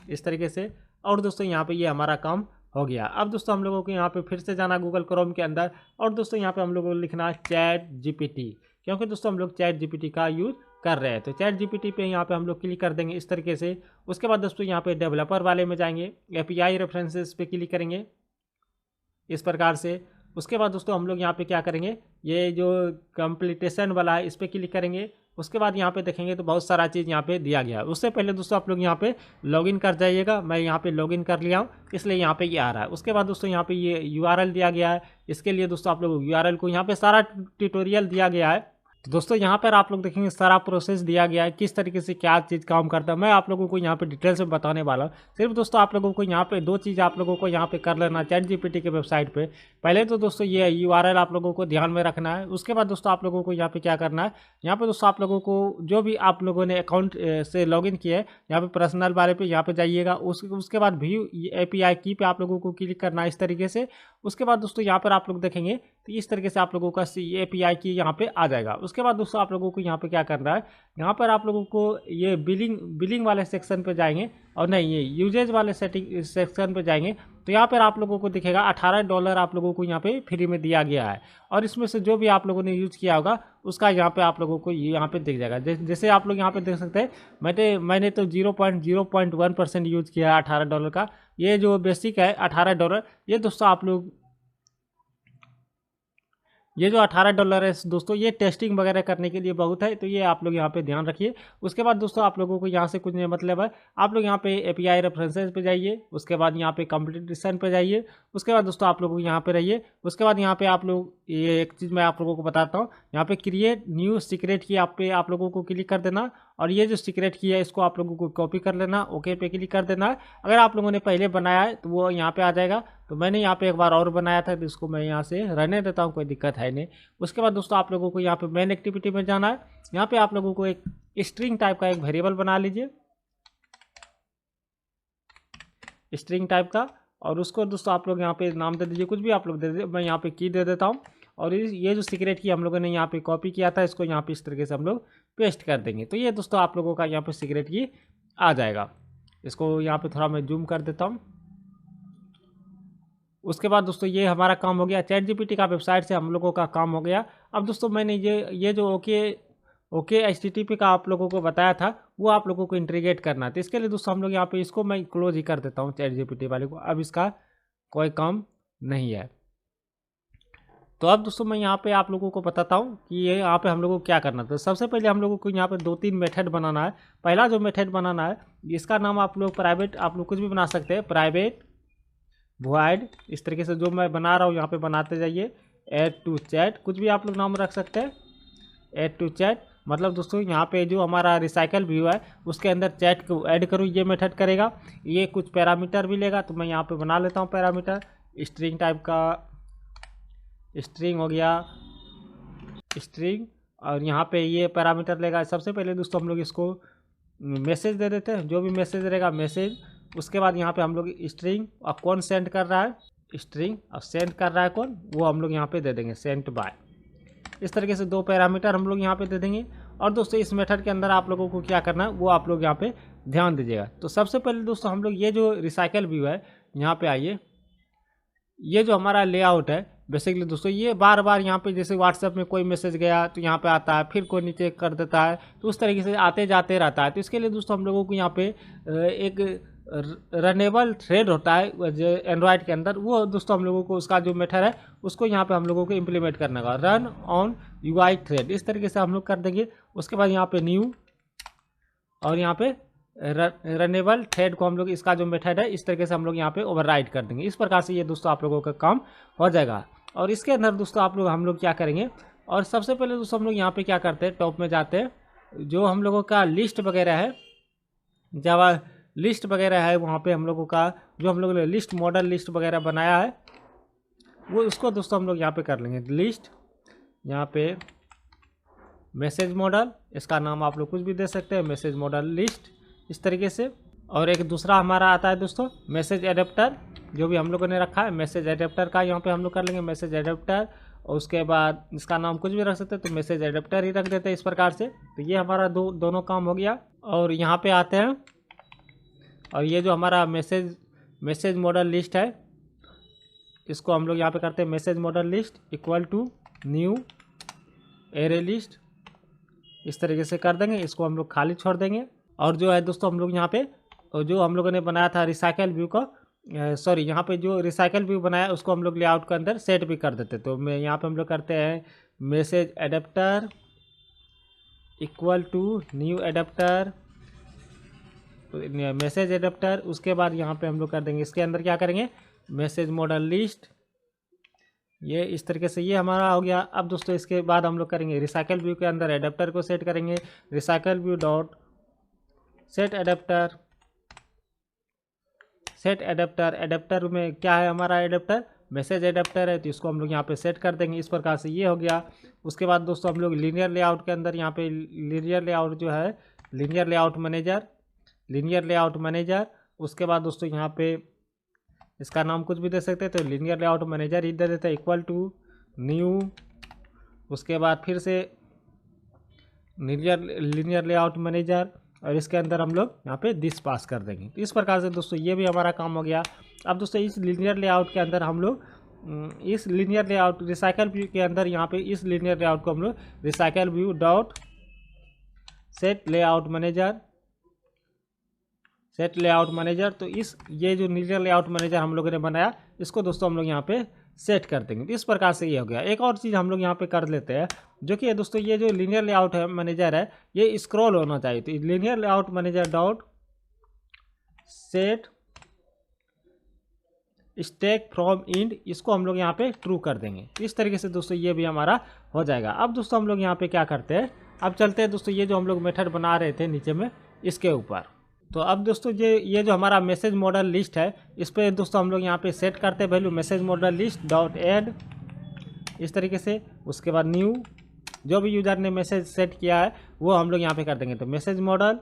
इस तरीके से। और दोस्तों यहाँ पे ये हमारा काम हो गया। अब दोस्तों हम लोगों को यहाँ पे फिर से जाना गूगल क्रोम के अंदर और दोस्तों यहाँ पे हम लोगों को लिखना है चैट जीपीटी, क्योंकि दोस्तों हम लोग चैट जीपीटी का यूज़ कर रहे हैं। तो चैट जीपीटी पे यहाँ पे हम लोग क्लिक कर देंगे इस तरीके से। उसके बाद दोस्तों यहाँ पे डेवलपर वाले में जाएंगे, एपीआई रेफरेंसेस पे क्लिक करेंगे इस प्रकार से। उसके बाद दोस्तों हम लोग यहाँ पे क्या करेंगे, ये जो कंप्लीटेशन वाला है इस पर क्लिक करेंगे। उसके बाद यहाँ पे देखेंगे तो बहुत सारा चीज़ यहाँ पे दिया गया है। उससे पहले दोस्तों आप लोग यहाँ पे लॉगिन कर जाइएगा। मैं यहाँ पे लॉगिन कर लिया हूँ इसलिए यहाँ पे ये आ रहा है। उसके बाद दोस्तों यहाँ पे ये यूआरएल दिया गया है, इसके लिए दोस्तों आप लोग यूआरएल को यहाँ पे सारा ट्यूटोरियल दिया गया है। तो दोस्तों यहाँ पर आप लोग देखेंगे सारा प्रोसेस दिया गया है, किस तरीके से क्या चीज़ काम करता है। मैं आप लोगों को यहाँ पे डिटेल्स में बताने वाला हूँ। सिर्फ दोस्तों आप लोगों को यहाँ पे 2 चीज़ आप लोगों को यहाँ पे कर लेना चैट जीपीटी के वेबसाइट पे। पहले तो दोस्तों ये यूआरएल आप लोगों को ध्यान में रखना है। उसके बाद दोस्तों आप लोगों को यहाँ पे क्या करना है, यहाँ पे दोस्तों आप लोगों को जो भी आप लोगों ने अकाउंट से लॉगिन किया है यहाँ पे पर्सनल वाले पे यहाँ पे जाइएगा। उसके बाद व्यू एपीआई की पे आप लोगों को क्लिक करना है इस तरीके से। उसके बाद दोस्तों यहाँ पर आप लोग देखेंगे तो इस तरीके से आप लोगों का API की यहाँ पे आ जाएगा। उसके बाद दोस्तों आप लोगों को यहाँ पे क्या करना है, यहाँ पर आप लोगों को ये बिलिंग वाले सेक्शन पे जाएंगे, और नहीं ये यूजेज वाले सेक्शन पे जाएंगे, तो यहाँ पर आप लोगों को दिखेगा $18 आप लोगों को यहाँ पे फ्री में दिया गया है। और इसमें से जो भी आप लोगों ने यूज़ किया होगा उसका यहाँ पे आप लोगों को यहाँ पे दिख जाएगा। जैसे आप लोग यहाँ पे देख सकते हैं, मैंने तो 0.1% यूज़ किया है $18 का। ये जो बेसिक है $18, ये दोस्तों आप लोग, ये जो $18 है दोस्तों, ये टेस्टिंग वगैरह करने के लिए बहुत है, तो ये आप लोग यहाँ पे ध्यान रखिए। उसके बाद दोस्तों आप लोगों को यहाँ से कुछ नहीं मतलब है, आप लोग यहाँ पे API रेफरेंसेस पे जाइए, उसके बाद यहाँ पे कंप्लीटेशन पे जाइए, उसके बाद दोस्तों आप लोग यहाँ पे रहिए। उसके बाद यहाँ पे आप लोग, ये एक चीज़ मैं आप लोगों को बताता हूँ, यहाँ पे क्रिएट न्यू सीक्रेट की आप लोगों को क्लिक कर देना, और ये जो सीक्रेट की है इसको आप लोगों को कॉपी कर लेना, ओके पे क्लिक कर देना है। अगर आप लोगों ने पहले बनाया है तो वो यहाँ पे आ जाएगा, तो मैंने यहाँ पे एक बार और बनाया था, तो इसको मैं यहाँ से रहने देता हूँ, कोई दिक्कत है नहीं। उसके बाद दोस्तों आप लोगों को यहाँ पे मेन एक्टिविटी में जाना है। यहाँ पे आप लोगों को एक स्ट्रिंग टाइप का एक वेरिएबल बना लीजिए, स्ट्रिंग टाइप का, और उसको दोस्तों आप लोग यहाँ पे नाम दे दीजिए, कुछ भी आप लोग दे दीजिए। मैं यहाँ पे की दे देता हूँ, और ये जो सीक्रेट की हम लोगों ने यहाँ पे कॉपी किया था, इसको यहाँ पे इस तरीके से हम लोग पेस्ट कर देंगे। तो ये दोस्तों आप लोगों का यहाँ पे सीक्रेट की आ जाएगा। इसको यहाँ पे थोड़ा मैं जूम कर देता हूँ। उसके बाद दोस्तों ये हमारा काम हो गया, ChatGPT का वेबसाइट से हम लोगों का काम हो गया। अब दोस्तों मैंने ये जो ओके HTTP का आप लोगों को बताया था, वो आप लोगों को इंटीग्रेट करना है। तो इसके लिए दोस्तों हम लोग यहाँ पे इसको मैं क्लोज ही कर देता हूँ ChatGPT वाले को, अब इसका कोई काम नहीं है। तो अब दोस्तों मैं यहाँ पे आप लोगों को बताता हूँ कि ये यहाँ पे हम लोगों को क्या करना था। तो सबसे पहले हम लोगों को यहाँ पे 2-3 मेथड बनाना है। पहला जो मेथड बनाना है, इसका नाम आप लोग प्राइवेट, आप लोग कुछ भी बना सकते हैं, प्राइवेट वॉइड, इस तरीके से जो मैं बना रहा हूँ यहाँ पे बनाते जाइए। ऐड टू चैट, कुछ भी आप लोग नाम रख सकते हैं, ऐड टू चैट। मतलब दोस्तों यहाँ पे जो हमारा रिसाइकल व्यू है उसके अंदर चैट को ऐड करूँ, ये मेथड करेगा। ये कुछ पैरामीटर भी लेगा, तो मैं यहाँ पे बना लेता हूँ पैरामीटर, स्ट्रिंग टाइप का, स्ट्रिंग हो गया स्ट्रिंग, और यहाँ पे ये पैरामीटर लेगा। सबसे पहले दोस्तों हम लोग इसको मैसेज दे देते हैं, जो भी मैसेज रहेगा मैसेज। उसके बाद यहाँ पे हम लोग स्ट्रिंग, और कौन सेंड कर रहा है, स्ट्रिंग, और सेंड कर रहा है कौन, वो हम लोग यहाँ पे दे देंगे सेंड बाय। इस तरीके से 2 पैरामीटर हम लोग यहाँ पे दे देंगे। और दोस्तों इस मेथड के अंदर आप लोगों को क्या करना है वो आप लोग यहाँ पे ध्यान दीजिएगा। तो सबसे पहले दोस्तों हम लोग ये जो रिसाइकल व्यू है, यहाँ पे आइए, ये जो हमारा लेआउट है बेसिकली दोस्तों, ये बार बार यहाँ पे जैसे व्हाट्सएप में कोई मैसेज गया तो यहाँ पे आता है, फिर कोई नीचे कर देता है, तो उस तरीके से आते जाते रहता है। तो इसके लिए दोस्तों हम लोगों को यहाँ पे एक रनेबल थ्रेड होता है जो एंड्रॉयड के अंदर, वो दोस्तों हम लोगों को उसका जो मेथड है उसको यहाँ पे हम लोगों को इम्प्लीमेंट करना होगा, रन ऑन UI थ्रेड, इस तरीके से हम लोग कर देंगे। उसके बाद यहाँ पे न्यू, और यहाँ पे रनेबल थ्रेड को हम लोग, इसका जो मेथड है इस तरीके से हम लोग यहाँ पे ओवरराइड कर देंगे। इस प्रकार से ये दोस्तों आप लोगों का काम हो जाएगा। और इसके अंदर दोस्तों हम लोग क्या करेंगे, और सबसे पहले दोस्तों हम लोग यहाँ पे क्या करते हैं, टॉप में जाते हैं, जो हम लोगों का लिस्ट वगैरह है, जावा लिस्ट वगैरह है, वहाँ पे हम लोगों का जो हम लोगों ने लिस्ट मॉडल लिस्ट वगैरह बनाया है, वो उसको दोस्तों हम लोग यहाँ पे कर लेंगे लिस्ट। यहाँ पे मैसेज मॉडल, इसका नाम आप लोग कुछ भी दे सकते हैं, मैसेज मॉडल लिस्ट, इस तरीके से। और एक दूसरा हमारा आता है दोस्तों मैसेज एडेप्टर, जो भी हम लोगों ने रखा है मैसेज एडेप्टर का यहाँ पे हम लोग कर लेंगे मैसेज एडेप्टर। और उसके बाद इसका नाम कुछ भी रख सकते हैं, तो मैसेज एडेप्टर ही रख देते हैं इस प्रकार से। तो ये हमारा दोनों काम हो गया। और यहाँ पे आते हैं, और ये जो हमारा मैसेज मॉडल लिस्ट है, इसको हम लोग यहाँ पे करते हैं message model list equal to new array list, इस तरीके से कर देंगे। इसको हम लोग खाली छोड़ देंगे। और जो है दोस्तों हम लोग यहाँ पे जो हम लोगों ने बनाया था रिसाइकल व्यू का, सॉरी यहाँ पे जो रिसाइकल व्यू बनाया उसको हम लोग लेआउट के अंदर सेट भी कर देते। तो मैं यहाँ पे हम लोग करते हैं message adapter equal to new adapter, message adapter. उसके बाद यहाँ पे हम लोग कर देंगे, इसके अंदर क्या करेंगे मैसेज मॉडल लिस्ट, ये इस तरीके से ये हमारा हो गया। अब दोस्तों इसके बाद हम लोग करेंगे रिसाइकल व्यू के अंदर एडेप्टर को सेट करेंगे, recycle view dot set adapter, set adapter. Adapter में क्या है हमारा एडेप्टर, मैसेज एडेप्टर है, तो इसको हम लोग यहाँ पे सेट कर देंगे। इस प्रकार से ये हो गया। उसके बाद दोस्तों हम लोग लीनियर लेआउट के अंदर यहाँ पे लीनियर लेआउट जो है लीनियर लेआउट मैनेजर, उसके बाद दोस्तों यहाँ पे इसका नाम कुछ भी दे सकते हैं, तो लीनियर लेआउट मैनेजर ही दे देते हैं इक्वल टू न्यू, उसके बाद फिर से लीनियर लेआउट मैनेजर, और इसके अंदर हम लोग यहाँ पे दिस पास कर देंगे। तो इस प्रकार से दोस्तों ये भी हमारा काम हो गया। अब दोस्तों इस लीनियर लेआउट के अंदर हम लोग इस लीनियर लेआउट रिसाइकल व्यू के अंदर यहाँ पे इस लीनियर लेआउट को हम लोग recycle view dot set layout manager, तो ये जो लीनियर लेआउट मैनेजर हम लोगों ने बनाया, इसको दोस्तों हम लोग यहाँ पे सेट कर देंगे। तो इस प्रकार से ये हो गया। एक और चीज़ हम लोग यहाँ पे कर लेते हैं, जो कि दोस्तों ये जो लीनियर लेआउट मैनेजर है, ये स्क्रॉल होना चाहिए। तो linear layout manager dot set stack from end, इसको हम लोग यहाँ पे ट्रू कर देंगे। इस तरीके से दोस्तों ये भी हमारा हो जाएगा। अब दोस्तों हम लोग यहाँ पे क्या करते हैं, अब चलते हैं दोस्तों ये जो हम लोग मेथड बना रहे थे नीचे में, इसके ऊपर। तो अब दोस्तों ये जो हमारा मैसेज मॉडल लिस्ट है, इस पर दोस्तों हम लोग यहाँ पे सेट करते हैं value message model list dot add, इस तरीके से। उसके बाद न्यू, जो भी यूज़र ने मैसेज सेट किया है वो हम लोग यहाँ पे कर देंगे। तो मैसेज मॉडल,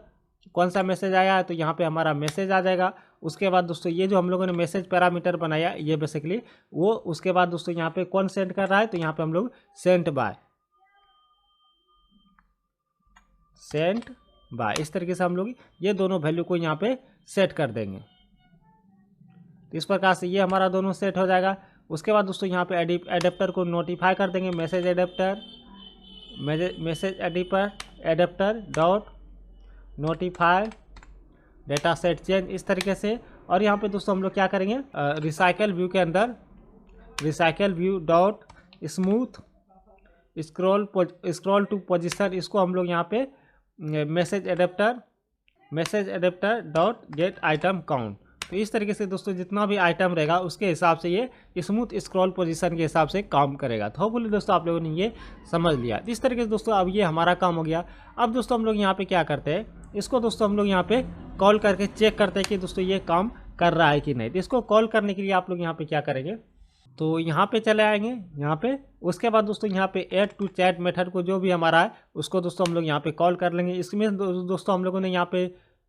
कौन सा मैसेज आया है, तो यहाँ पे हमारा मैसेज आ जाएगा। उसके बाद दोस्तों ये जो हम लोगों ने मैसेज पैरामीटर बनाया, ये बेसिकली वो, उसके बाद दोस्तों यहाँ पे कौन सेंड कर रहा है, तो यहाँ पे हम लोग सेंट बाय, इस तरीके से हम लोग ये दोनों वैल्यू को यहाँ पे सेट कर देंगे। तो इस प्रकार से ये हमारा दोनों सेट हो जाएगा। उसके बाद दोस्तों यहाँ पे एडेप्टर को नोटिफाई कर देंगे, message adapter dot notify data set change, इस तरीके से। और यहाँ पे दोस्तों हम लोग क्या करेंगे, रिसाइकल व्यू के अंदर recycle view dot smooth scroll to position, इसको हम लोग यहाँ पे message adapter dot get item count. तो इस तरीके से दोस्तों जितना भी आइटम रहेगा उसके हिसाब से ये स्मूथ स्क्रॉल पोजीशन के हिसाब से काम करेगा। तो होपफुली दोस्तों आप लोगों ने ये समझ लिया। इस तरीके से दोस्तों अब ये हमारा काम हो गया। अब दोस्तों हम लोग यहाँ पे क्या करते हैं, इसको दोस्तों हम लोग यहाँ पे कॉल करके चेक करते हैं कि दोस्तों ये काम कर रहा है कि नहीं। तो इसको कॉल करने के लिए आप लोग यहाँ पे क्या करेंगे, तो यहाँ पे चले आएंगे यहाँ पे। उसके बाद दोस्तों यहाँ पे ऐड टू चैट मेथड को जो भी हमारा है उसको दोस्तों हम लोग यहाँ पे कॉल कर लेंगे। इसमें दोस्तों हम लोगों ने यहाँ पे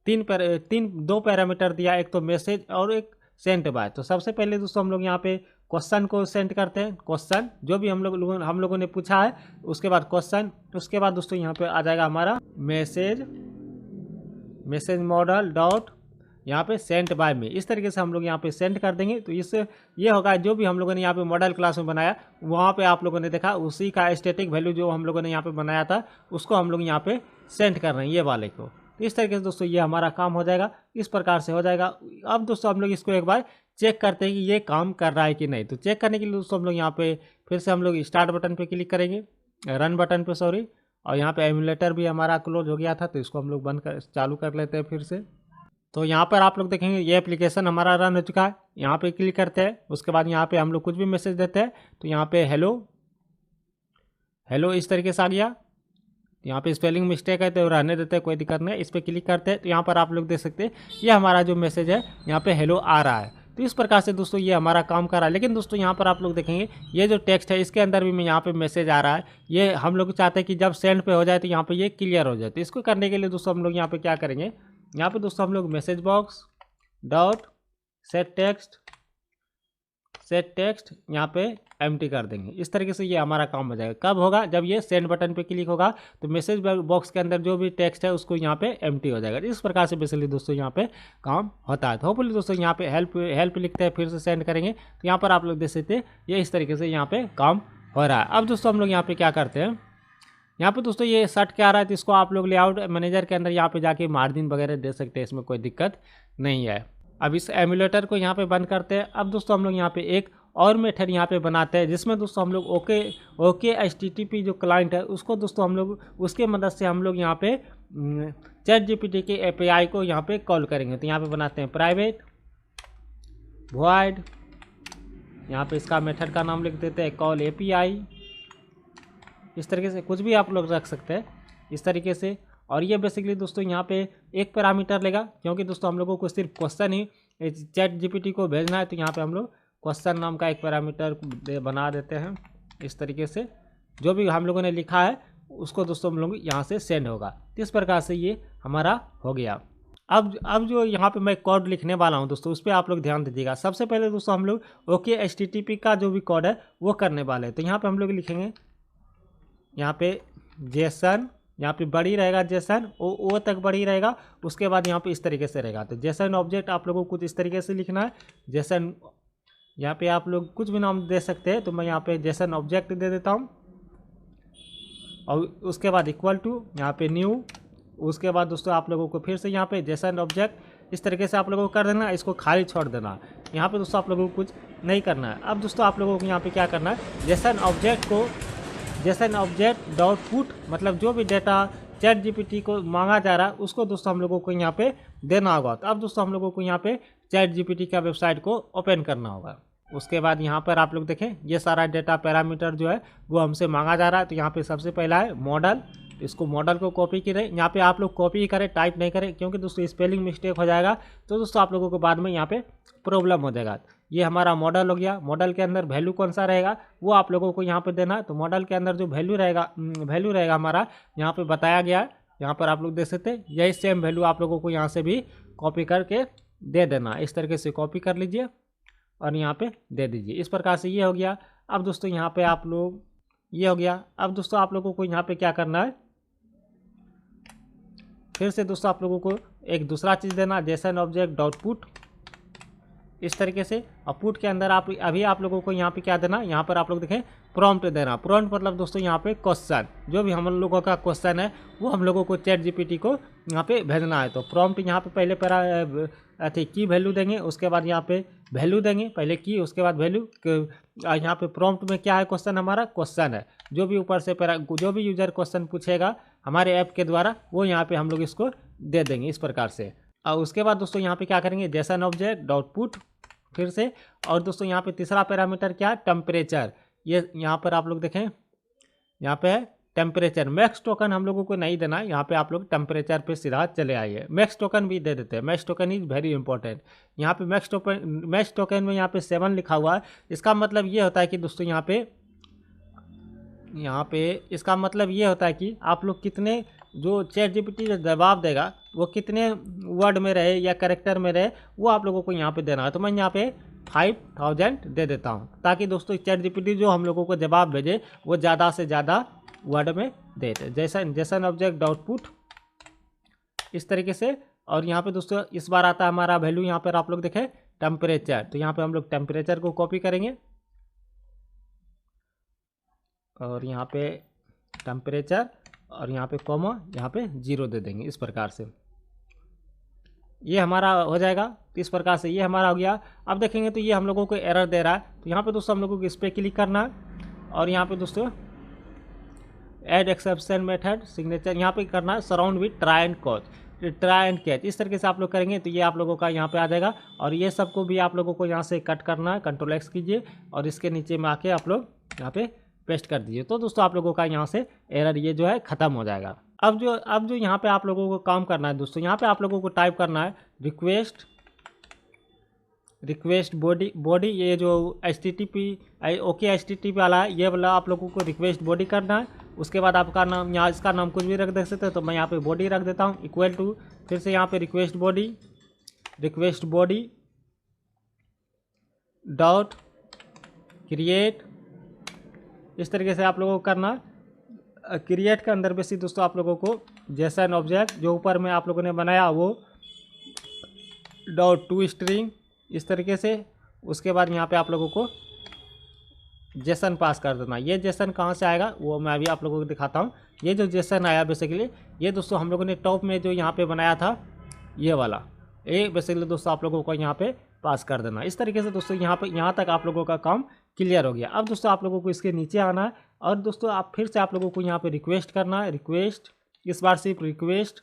दो पैरामीटर दिया, एक तो मैसेज और एक सेंट बाय। तो सबसे पहले दोस्तों हम लोग यहाँ पे क्वेश्चन को सेंड करते हैं, क्वेश्चन जो भी हम लोगों ने पूछा है, उसके बाद क्वेश्चन। उसके बाद दोस्तों यहाँ पे आ जाएगा हमारा मैसेज मॉडल डॉट यहाँ पे सेंट बाय में, इस तरीके से हम लोग यहाँ पे सेंड कर देंगे। तो इससे ये होगा जो भी हम लोगों ने यहाँ पे मॉडल क्लास में बनाया, वहाँ पे आप लोगों ने देखा उसी का स्टैटिक वैल्यू जो हम लोगों ने यहाँ पे बनाया था उसको हम लोग यहाँ पे सेंड कर रहे हैं, ये वाले को। तो इस तरीके से दोस्तों ये हमारा काम हो जाएगा, इस प्रकार से हो जाएगा। अब दोस्तों हम लोग इसको एक बार चेक करते हैं कि ये काम कर रहा है कि नहीं। तो चेक करने के लिए दोस्तों हम लोग यहाँ पे फिर से हम लोग स्टार्ट बटन पे क्लिक करेंगे, रन बटन पे सॉरी, और यहाँ पे एमुलेटर भी हमारा क्लोज हो गया था, तो इसको हम लोग चालू कर लेते हैं फिर से। तो यहाँ पर आप लोग देखेंगे ये एप्लीकेशन हमारा रन हो चुका है। यहाँ पे क्लिक करते हैं, उसके बाद यहाँ पे हम लोग कुछ भी मैसेज देते हैं, तो यहाँ पे हेलो इस तरीके से आ गया। यहाँ पे स्पेलिंग मिस्टेक है तो रहने देते हैं, कोई दिक्कत नहीं। इस पर क्लिक करते हैं तो यहाँ पर आप लोग देख सकते हैं ये हमारा जो मैसेज है यहाँ पे हेलो आ रहा है। तो इस प्रकार से दोस्तों ये हमारा काम कर रहा है। लेकिन दोस्तों यहाँ पर आप लोग देखेंगे ये जो टेक्स्ट है इसके अंदर भी यहाँ पे मैसेज आ रहा है। ये हम लोग चाहते हैं कि जब सेंड पे हो जाए तो यहाँ पे ये क्लियर हो जाए। तो इसको करने के लिए दोस्तों हम लोग यहाँ पे क्या करेंगे, यहाँ पे दोस्तों हम लोग message box dot set text यहाँ पे एम्प्टी कर देंगे। इस तरीके से ये हमारा काम हो जाएगा। कब होगा, जब ये सेंड बटन पे क्लिक होगा तो मैसेज बॉक्स के अंदर जो भी टेक्स्ट है उसको यहाँ पे एम्प्टी हो जाएगा। इस प्रकार से बेसिकली दोस्तों यहाँ पे काम होता है। तो होपफुली दोस्तों यहाँ पे हेल्प लिखते हैं, फिर से सेंड करेंगे तो यहाँ पर आप लोग देख सकते हैं ये इस तरीके से यहाँ पे काम हो रहा है। अब दोस्तों हम लोग यहाँ पे क्या करते हैं, यहाँ पे दोस्तों ये सर्ट क्या आ रहा है, तो इसको आप लोग लेआउट मैनेजर के अंदर यहाँ पे जाके मार्जिन वगैरह दे सकते हैं, इसमें कोई दिक्कत नहीं है। अब इस एमुलेटर को यहाँ पे बंद करते हैं। अब दोस्तों हम लोग यहाँ पे एक और मेथड यहाँ पे बनाते हैं जिसमें दोस्तों हम लोग ओके HTTP जो क्लाइंट है उसको दोस्तों हम लोग उसके मदद से हम लोग यहाँ पे ChatGPT के API को यहाँ पे कॉल करेंगे। तो यहाँ पे बनाते हैं प्राइवेट वॉइड, यहाँ पे इसका मेथड का नाम लिख देते हैं कॉल API। इस तरीके से कुछ भी आप लोग रख सकते हैं इस तरीके से। और ये बेसिकली दोस्तों यहाँ पे एक पैरामीटर लेगा, क्योंकि दोस्तों हम लोगों को सिर्फ क्वेश्चन ही ChatGPT को भेजना है। तो यहाँ पे हम लोग क्वेश्चन नाम का एक पैरामीटर बना देते हैं। इस तरीके से जो भी हम लोगों ने लिखा है उसको दोस्तों हम लोग यहाँ से सेंड होगा। इस प्रकार से ये हमारा हो गया। अब जो यहाँ पे मैं कोड लिखने वाला हूँ दोस्तों, उस पर आप लोग ध्यान दीजिएगा। सबसे पहले दोस्तों हम लोग ओके HTTP का जो भी कोड है वो करने वाले हैं। तो यहाँ पे हम लोग लिखेंगे, यहाँ पे जेसन, यहाँ पे बड़ी रहेगा जेसन, ओ तक बड़ी रहेगा। उसके बाद यहाँ पे इस तरीके से रहेगा। तो जेसन ऑब्जेक्ट आप लोगों को कुछ इस तरीके से लिखना है। जेसन, यहाँ पे आप लोग कुछ भी नाम दे सकते हैं। तो मैं यहाँ पे जेसन ऑब्जेक्ट दे देता हूँ। और उसके बाद इक्वल टू, यहाँ पे न्यू। उसके बाद दोस्तों आप लोगों को फिर से यहाँ पे जेसन ऑब्जेक्ट इस तरीके से आप लोगों को कर देना, इसको खाली छोड़ देना। यहाँ पे दोस्तों आप लोगों को कुछ नहीं करना है। अब दोस्तों आप लोगों को यहाँ पे क्या करना है, जेसन ऑब्जेक्ट को, जेसन ऑब्जेक्ट डॉट पुट, मतलब जो भी डेटा चैट जीपीटी को मांगा जा रहा है उसको दोस्तों हम लोगों को यहाँ पे देना होगा। तो अब दोस्तों हम लोगों को यहाँ पे चैट जीपीटी का वेबसाइट को ओपन करना होगा। उसके बाद यहाँ पर आप लोग देखें, ये सारा डेटा पैरामीटर जो है वो हमसे मांगा जा रहा है। तो यहाँ पे सबसे पहला है मॉडल, इसको मॉडल को कॉपी करें। यहाँ पे आप लोग कॉपी ही करें, टाइप नहीं करें, क्योंकि दोस्तों स्पेलिंग मिस्टेक हो जाएगा तो दोस्तों आप लोगों को बाद में यहाँ पे प्रॉब्लम हो जाएगा। ये हमारा मॉडल हो गया। मॉडल के अंदर वैल्यू कौन सा रहेगा वो आप लोगों को यहाँ पे देना है। तो मॉडल के अंदर जो वैल्यू रहेगा हमारा, यहाँ पे बताया गया है। यहाँ पर आप लोग देख सकते हैं, यही सेम वैल्यू आप लोगों को यहाँ से भी कॉपी करके दे देना। इस तरीके से कॉपी कर लीजिए और यहाँ पे दे दीजिए। इस प्रकार से ये हो गया। अब दोस्तों यहाँ पे आप लोग, ये हो गया। अब दोस्तों आप लोगों को यहाँ पे क्या करना है, फिर से दोस्तों आप लोगों को एक दूसरा चीज़ देना, जेसन ऑब्जेक्ट डॉट पुट, इस तरीके से। और पुट के अंदर आप अभी आप लोगों को यहाँ पे क्या देना, यहाँ पर आप लोग देखें प्रॉम्प्ट देना। प्रॉम्प्ट मतलब दोस्तों यहाँ पे क्वेश्चन, जो भी हम लोगों का क्वेश्चन है वो हम लोगों को चैट जीपीटी को यहाँ पे भेजना है। तो प्रॉम्प्ट यहाँ पे पहले की वैल्यू देंगे, उसके बाद यहाँ पे वैल्यू देंगे, पहले की उसके बाद वैल्यू। यहाँ पे प्रॉम्प्ट में क्या है, क्वेश्चन, हमारा क्वेश्चन है। जो भी ऊपर से जो भी यूजर क्वेश्चन पूछेगा हमारे ऐप के द्वारा, वो यहाँ पे हम लोग इसको दे देंगे इस प्रकार से। और उसके बाद दोस्तों यहाँ पे क्या करेंगे, जेसन ऑब्जेक्ट डॉट पुट फिर से। और दोस्तों यहाँ पे तीसरा पैरामीटर क्या है, टेम्परेचर। ये यहाँ पर आप लोग देखें, यहाँ पे है टेम्परेचर। मैक्स टोकन हम लोगों को नहीं देना है, यहाँ पे आप लोग टेम्परेचर पे सीधा चले आइए। मैक्स टोकन भी दे देते हैं, max token is very important. यहाँ पे मैक्स टोकन में यहाँ पे 7 लिखा हुआ है। इसका मतलब ये होता है कि दोस्तों यहाँ पे इसका मतलब ये होता है कि आप लोग कितने, जो चैट जीपीटी जो जवाब देगा वो कितने वर्ड में रहे या कैरेक्टर में रहे, वो आप लोगों को यहाँ पे देना है। तो मैं यहाँ पे 5000 दे देता हूँ, ताकि दोस्तों चैट जीपीटी जो हम लोगों को जवाब भेजे वो ज़्यादा से ज़्यादा वर्ड में दे दे। जेसन ऑब्जेक्ट डॉट पुट इस तरीके से। और यहाँ पे दोस्तों इस बार आता है हमारा वैल्यू, यहाँ पर आप लोग देखें टेम्परेचर। तो यहाँ पे हम लोग टेम्परेचर को कॉपी करेंगे और यहाँ पे टेम्परेचर और यहाँ पे कॉमा, यहाँ पे 0 दे देंगे इस प्रकार से। ये हमारा हो जाएगा। तो इस प्रकार से ये हमारा हो गया। अब देखेंगे तो ये हम लोगों को एरर दे रहा है। तो यहाँ पे दोस्तों हम लोगों को इस पर क्लिक करना है और यहाँ पे दोस्तों ऐड एक्सेप्शन मेथड सिग्नेचर यहाँ पे करना है, surround with try and catch. इस तरीके से आप लोग करेंगे तो ये आप लोगों का यहाँ पे आ जाएगा। और ये सबको भी आप लोगों को यहाँ से कट करना है, Ctrl+X कीजिए और इसके नीचे में आके आप लोग यहाँ पे पेस्ट कर दीजिए। तो दोस्तों आप लोगों का यहाँ से एरर ये जो है ख़त्म हो जाएगा। अब जो यहाँ पे आप लोगों को काम करना है दोस्तों, यहाँ पे आप लोगों को टाइप करना है रिक्वेस्ट बॉडी। ये जो ओके HTTP वाला है, ये वाला आप लोगों को रिक्वेस्ट बॉडी करना है। उसके बाद आपका नाम, यहाँ इसका नाम कुछ भी रख दे सकते हैं, तो मैं यहाँ पे बॉडी रख देता हूँ, इक्वल टू फिर से यहाँ पे रिक्वेस्ट बॉडी डॉट क्रिएट। इस तरीके से आप लोगों को करना। क्रिएट के अंदर बेसिक दोस्तों आप लोगों को जेसन ऑब्जेक्ट जो ऊपर में आप लोगों ने बनाया वो डॉट टू स्ट्रिंग इस तरीके से। उसके बाद यहाँ पे आप लोगों को जेसन पास कर देना। ये जेसन कहाँ से आएगा वो मैं अभी आप लोगों को दिखाता हूँ। ये जो जेसन आया बेसिकली, ये दोस्तों हम लोगों ने टॉप में जो यहाँ पे बनाया था ये वाला, ये बेसिकली दोस्तों आप लोगों को यहाँ पे पास कर देना। इस तरीके से दोस्तों यहाँ तक आप लोगों का काम क्लियर हो गया। अब दोस्तों आप लोगों को इसके नीचे आना है और दोस्तों आप फिर से आप लोगों को यहाँ पे रिक्वेस्ट करना है। रिक्वेस्ट, इस बार सिर्फ रिक्वेस्ट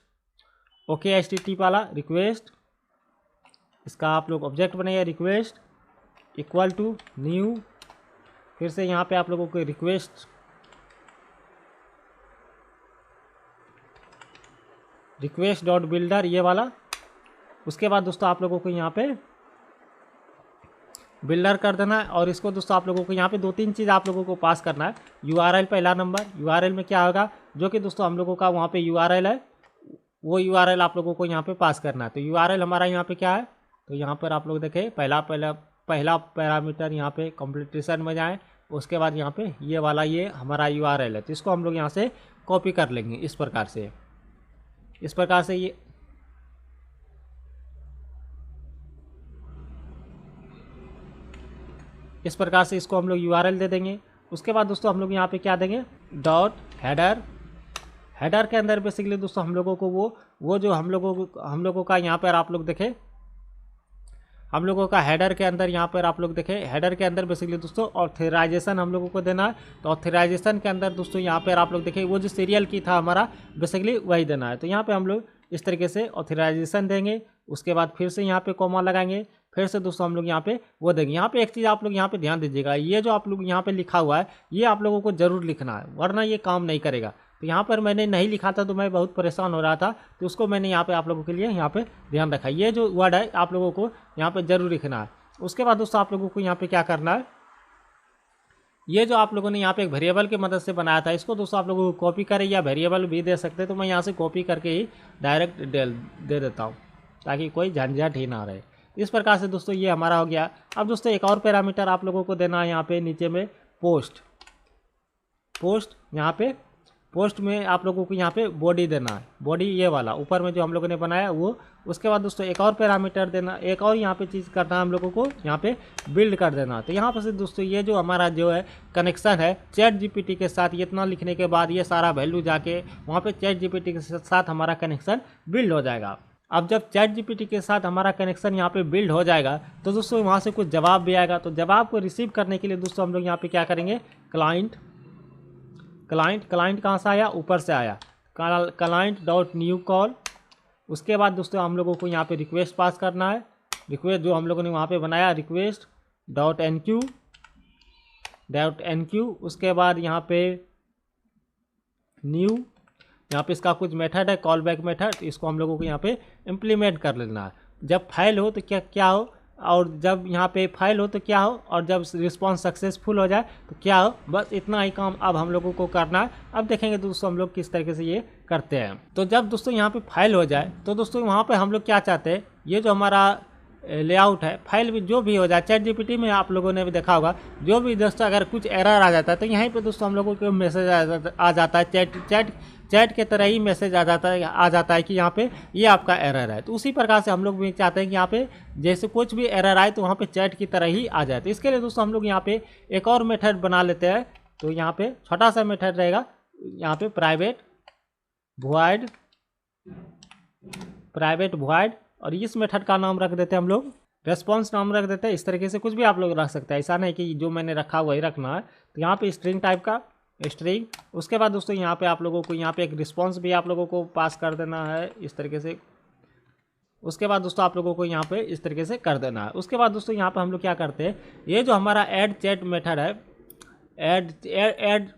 ओके HTTP वाला रिक्वेस्ट, इसका आप लोग ऑब्जेक्ट बनाइए रिक्वेस्ट इक्वल टू न्यू। फिर से यहाँ पे आप लोगों को रिक्वेस्ट डॉट बिल्डर ये वाला। उसके बाद दोस्तों आप लोगों को यहाँ पे बिल्डर कर देना है। और इसको दोस्तों आप लोगों को यहाँ पे 2-3 चीज़ आप लोगों को पास करना है। URL पहला नंबर, URL में क्या होगा, जो कि दोस्तों हम लोगों का वहाँ पे URL है वो यूआरएल आप लोगों को यहाँ पे पास करना है। तो यूआरएल हमारा यहाँ पे क्या है, तो यहाँ पर आप लोग देखें पहला पैरामीटर यहाँ पे कंप्लीटेशन में जाएँ, उसके बाद यहाँ पे ये वाला ये हमारा यूआरएल है, तो इसको हम लोग यहाँ से कॉपी कर लेंगे इस प्रकार से ये इस प्रकार से इसको हम लोग यूआरएल दे देंगे। उसके बाद दोस्तों हम लोग यहाँ पे क्या देंगे, डॉट हेडर के अंदर बेसिकली दोस्तों हम लोगों को वो जो हम लोगों का यहाँ पर आप लोग देखें, हम लोगों का हेडर के अंदर यहाँ पर आप लोग देखें, हेडर के अंदर बेसिकली दोस्तों ऑथराइजेशन हम लोगों को देना है। तो ऑथराइजेशन के अंदर दोस्तों यहाँ पर आप लोग देखें वो जो सीरियल की था हमारा बेसिकली वही देना है। तो यहाँ पे हम लोग इस तरीके से ऑथराइजेशन देंगे, उसके बाद फिर से यहाँ पे कॉमा लगाएंगे, फिर से दोस्तों हम लोग यहाँ पे वो देंगे। यहाँ पे एक चीज़ आप लोग यहाँ पे ध्यान दीजिएगा, ये जो आप लोग यहाँ पे लिखा हुआ है ये आप लोगों को जरूर लिखना है, वरना ये काम नहीं करेगा। तो यहाँ पर मैंने नहीं लिखा था तो मैं बहुत परेशान हो रहा था, तो उसको मैंने यहाँ पे आप लोगों के लिए यहाँ पे ध्यान रखा। ये जो वर्ड है आप लोगों को यहाँ पे जरूर लिखना है। उसके बाद दोस्तों आप लोगों को यहाँ पे क्या करना है, ये जो आप लोगों ने यहाँ पे एक वेरिएबल की मदद से बनाया था, इसको दोस्तों आप लोगों को कॉपी करें या वेरिएबल भी दे सकते हैं। तो मैं यहाँ से कॉपी करके ही डायरेक्ट दे देता हूँ ताकि कोई झंझट ही ना रहे। इस प्रकार से दोस्तों ये हमारा हो गया। अब दोस्तों एक और पैरामीटर आप लोगों को देना है यहाँ पे नीचे में पोस्ट यहाँ पे पोस्ट में आप लोगों को यहाँ पे बॉडी देना है, बॉडी ये वाला ऊपर में जो हम लोगों ने बनाया वो। उसके बाद दोस्तों एक और पैरामीटर देना, एक और यहाँ पे चीज़ करना है हम लोगों को, यहाँ पे बिल्ड कर देना। तो यहाँ पर से दोस्तों ये जो हमारा जो है कनेक्शन है चैट जीपीटी के साथ, इतना लिखने के बाद ये सारा वैल्यू जाके वहाँ पे चैट जीपीटी के साथ हमारा कनेक्शन बिल्ड हो जाएगा। अब जब चैट जीपीटी के साथ हमारा कनेक्शन यहाँ पे बिल्ड हो जाएगा तो दोस्तों वहाँ से कुछ जवाब भी आएगा। तो जवाब को रिसीव करने के लिए दोस्तों हम लोग यहाँ पे क्या करेंगे, क्लाइंट कहाँ से आया, ऊपर से आया, क्लाइंट डॉट न्यू कॉल। उसके बाद दोस्तों हम लोगों को यहाँ पे रिक्वेस्ट पास करना है, रिक्वेस्ट जो हम लोगों ने वहाँ पे बनाया रिक्वेस्ट डॉट एनक्यू। उसके बाद यहाँ पे न्यू, यहाँ पे इसका कुछ मेथड है कॉल बैक मेथड, इसको हम लोगों को यहाँ पे इम्प्लीमेंट कर लेना है। जब फाइल हो तो क्या हो, और जब यहाँ पे फाइल हो तो क्या हो, और जब रिस्पॉन्स सक्सेसफुल हो जाए तो क्या हो। बस इतना ही काम अब हम लोगों को करना है। अब देखेंगे दोस्तों हम लोग किस तरीके से ये करते हैं। तो जब दोस्तों यहाँ पे फाइल हो जाए तो दोस्तों वहाँ पे हम लोग क्या चाहते हैं, ये जो हमारा लेआउट है फाइल भी जो भी हो जाए, चैट जीपीटी में आप लोगों ने भी देखा होगा, जो भी दोस्तों अगर कुछ एरर आ जाता है तो यहीं पे दोस्तों हम लोगों को मैसेज आ जाता है, चैट के तरह ही मैसेज आ जाता है कि यहाँ पे ये आपका एरर है। तो उसी प्रकार से हम लोग भी चाहते हैं कि यहाँ पे जैसे कुछ भी एरर आए तो वहाँ पे चैट की तरह ही आ जाए। तो इसके लिए दोस्तों हम लोग यहाँ पे एक और मेथड बना लेते हैं। तो यहाँ पे छोटा सा मेथड रहेगा, यहाँ पे प्राइवेट वॉइड, और इस मेथड का नाम रख देते हैं हम लोग रेस्पॉन्स नाम रख देते हैं। इस तरीके से कुछ भी आप लोग रख सकते हैं, ऐसा नहीं कि जो मैंने रखा वही रखना है। तो यहाँ पे स्ट्रिंग टाइप का स्ट्रिंग। उसके बाद दोस्तों यहाँ पे आप लोगों को यहाँ पे एक रिस्पॉन्स भी आप लोगों को पास कर देना है इस तरीके से। उसके बाद दोस्तों आप लोगों को यहाँ पे इस तरीके से कर देना है। उसके बाद दोस्तों यहाँ पे हम लोग क्या करते हैं, ये जो हमारा ऐड चैट मेथड है, ऐड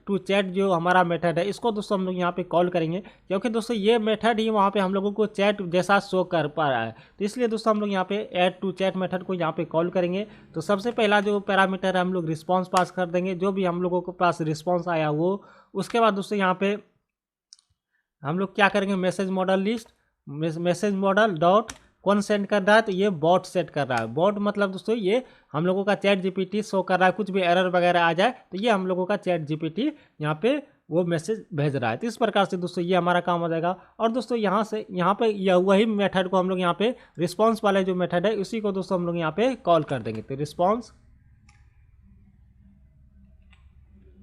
टू चैट जो हमारा मेथड है, इसको दोस्तों हम लोग यहाँ पे कॉल करेंगे, क्योंकि दोस्तों ये मेथड ही वहाँ पे हम लोगों को चैट जैसा शो कर पा रहा है। तो इसलिए दोस्तों हम लोग यहाँ पे ऐड टू चैट मेथड को यहाँ पे कॉल करेंगे। तो सबसे पहला जो पैरामीटर है हम लोग रिस्पॉन्स पास कर देंगे, जो भी हम लोगों के पास रिस्पॉन्स आया वो। उसके बाद दोस्तों यहाँ पे हम लोग क्या करेंगे, मैसेज मॉडल डॉट कौन सेंड कर रहा है, तो ये बॉट सेट कर रहा है। बॉट मतलब दोस्तों ये हम लोगों का चैट जीपीटी शो कर रहा है, कुछ भी एरर वगैरह आ जाए तो ये हम लोगों का चैट जीपीटी यहाँ पे वो मैसेज भेज रहा है। तो इस प्रकार से दोस्तों ये हमारा काम हो जाएगा। और दोस्तों यहाँ पे वही मेथड को हम लोग यहाँ पे रिस्पॉन्स वाले जो मेथड है उसी को दोस्तों हम लोग यहाँ पे कॉल कर देंगे। तो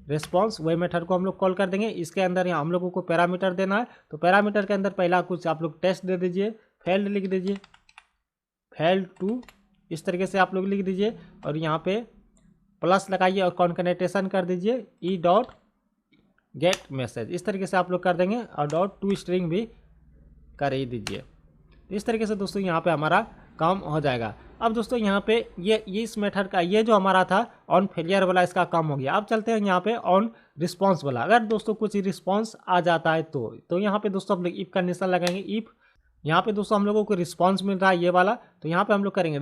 रिस्पॉन्स वही मेथड को हम लोग कॉल कर देंगे। इसके अंदर यहाँ हम लोगों को पैरामीटर देना है। तो पैरामीटर के अंदर पहला कुछ आप लोग टेस्ट दे दीजिए, फेल्ड लिख दीजिए, फेल्ड टू इस तरीके से आप लोग लिख दीजिए, और यहाँ पे प्लस लगाइए और कॉन्कनेटेशन कर दीजिए ई डॉट गेट मैसेज, इस तरीके से आप लोग कर देंगे, और डॉट टू स्ट्रिंग भी कर ही दीजिए। इस तरीके से दोस्तों यहाँ पे हमारा काम हो जाएगा। अब दोस्तों यहाँ पे ये इस मेथड का ये जो हमारा था ऑन फेलियर वाला, इसका काम हो गया। अब चलते हैं यहाँ पे ऑन रिस्पॉन्स वाला। अगर दोस्तों कुछ रिस्पॉन्स आ जाता है तो यहाँ पे दोस्तों हम लोग इफ कंडीशन लगाएंगे। इफ यहाँ पे दोस्तों हम लोगों को रिस्पॉन्स मिल रहा है ये वाला, तो यहाँ पे हम लोग करेंगे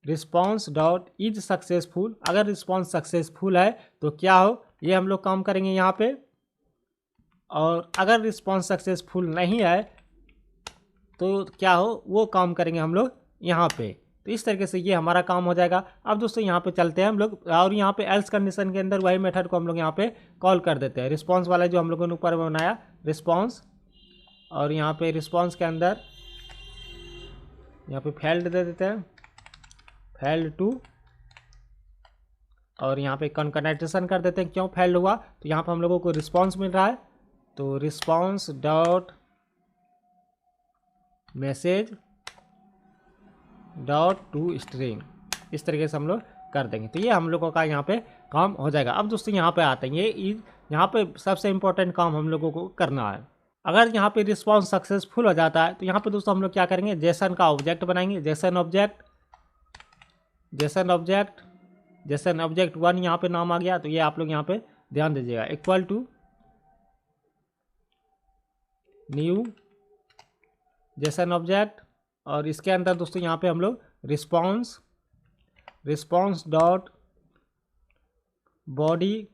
रिस्पॉन्स डॉट इज सक्सेसफुल। अगर रिस्पॉन्स सक्सेसफुल है तो क्या हो, ये हम लोग काम करेंगे यहाँ पे और अगर रिस्पॉन्स सक्सेसफुल नहीं है तो क्या हो, वो काम करेंगे हम लोग यहाँ पे। तो इस तरीके से ये हमारा काम हो जाएगा। अब दोस्तों यहाँ पे चलते हैं हम लोग, और यहाँ पे एल्स कंडीशन के अंदर वही मेथड को हम लोग यहाँ पे कॉल कर देते हैं। रिस्पॉन्स वाला जो हम लोगों ने ऊपर बनाया रिस्पॉन्स, और यहाँ पे रिस्पॉन्स के अंदर यहाँ पे फेल्ड दे देते हैं, फेल्ड टू, और यहाँ पे कॉन्कैटिनेशन कर देते हैं। क्यों फेल्ड हुआ, तो यहाँ पे हम लोगों को रिस्पॉन्स मिल रहा है, तो response dot message dot to string, इस तरीके से हम लोग कर देंगे। तो ये हम लोगों का यहाँ पे काम हो जाएगा। अब दोस्तों यहाँ पे आते हैं, ये यहाँ पे सबसे इम्पोर्टेंट काम हम लोगों को करना है। अगर यहाँ पे रिस्पॉन्स सक्सेसफुल हो जाता है तो यहाँ पे दोस्तों हम लोग क्या करेंगे, जेसन का ऑब्जेक्ट बनाएंगे। Jason object, Jason object, Jason object 1 यहाँ पे नाम आ गया, तो ये आप लोग यहाँ पे ध्यान दीजिएगा, equal to new JSON object, और इसके अंदर दोस्तों यहाँ पे हम लोग response, response dot body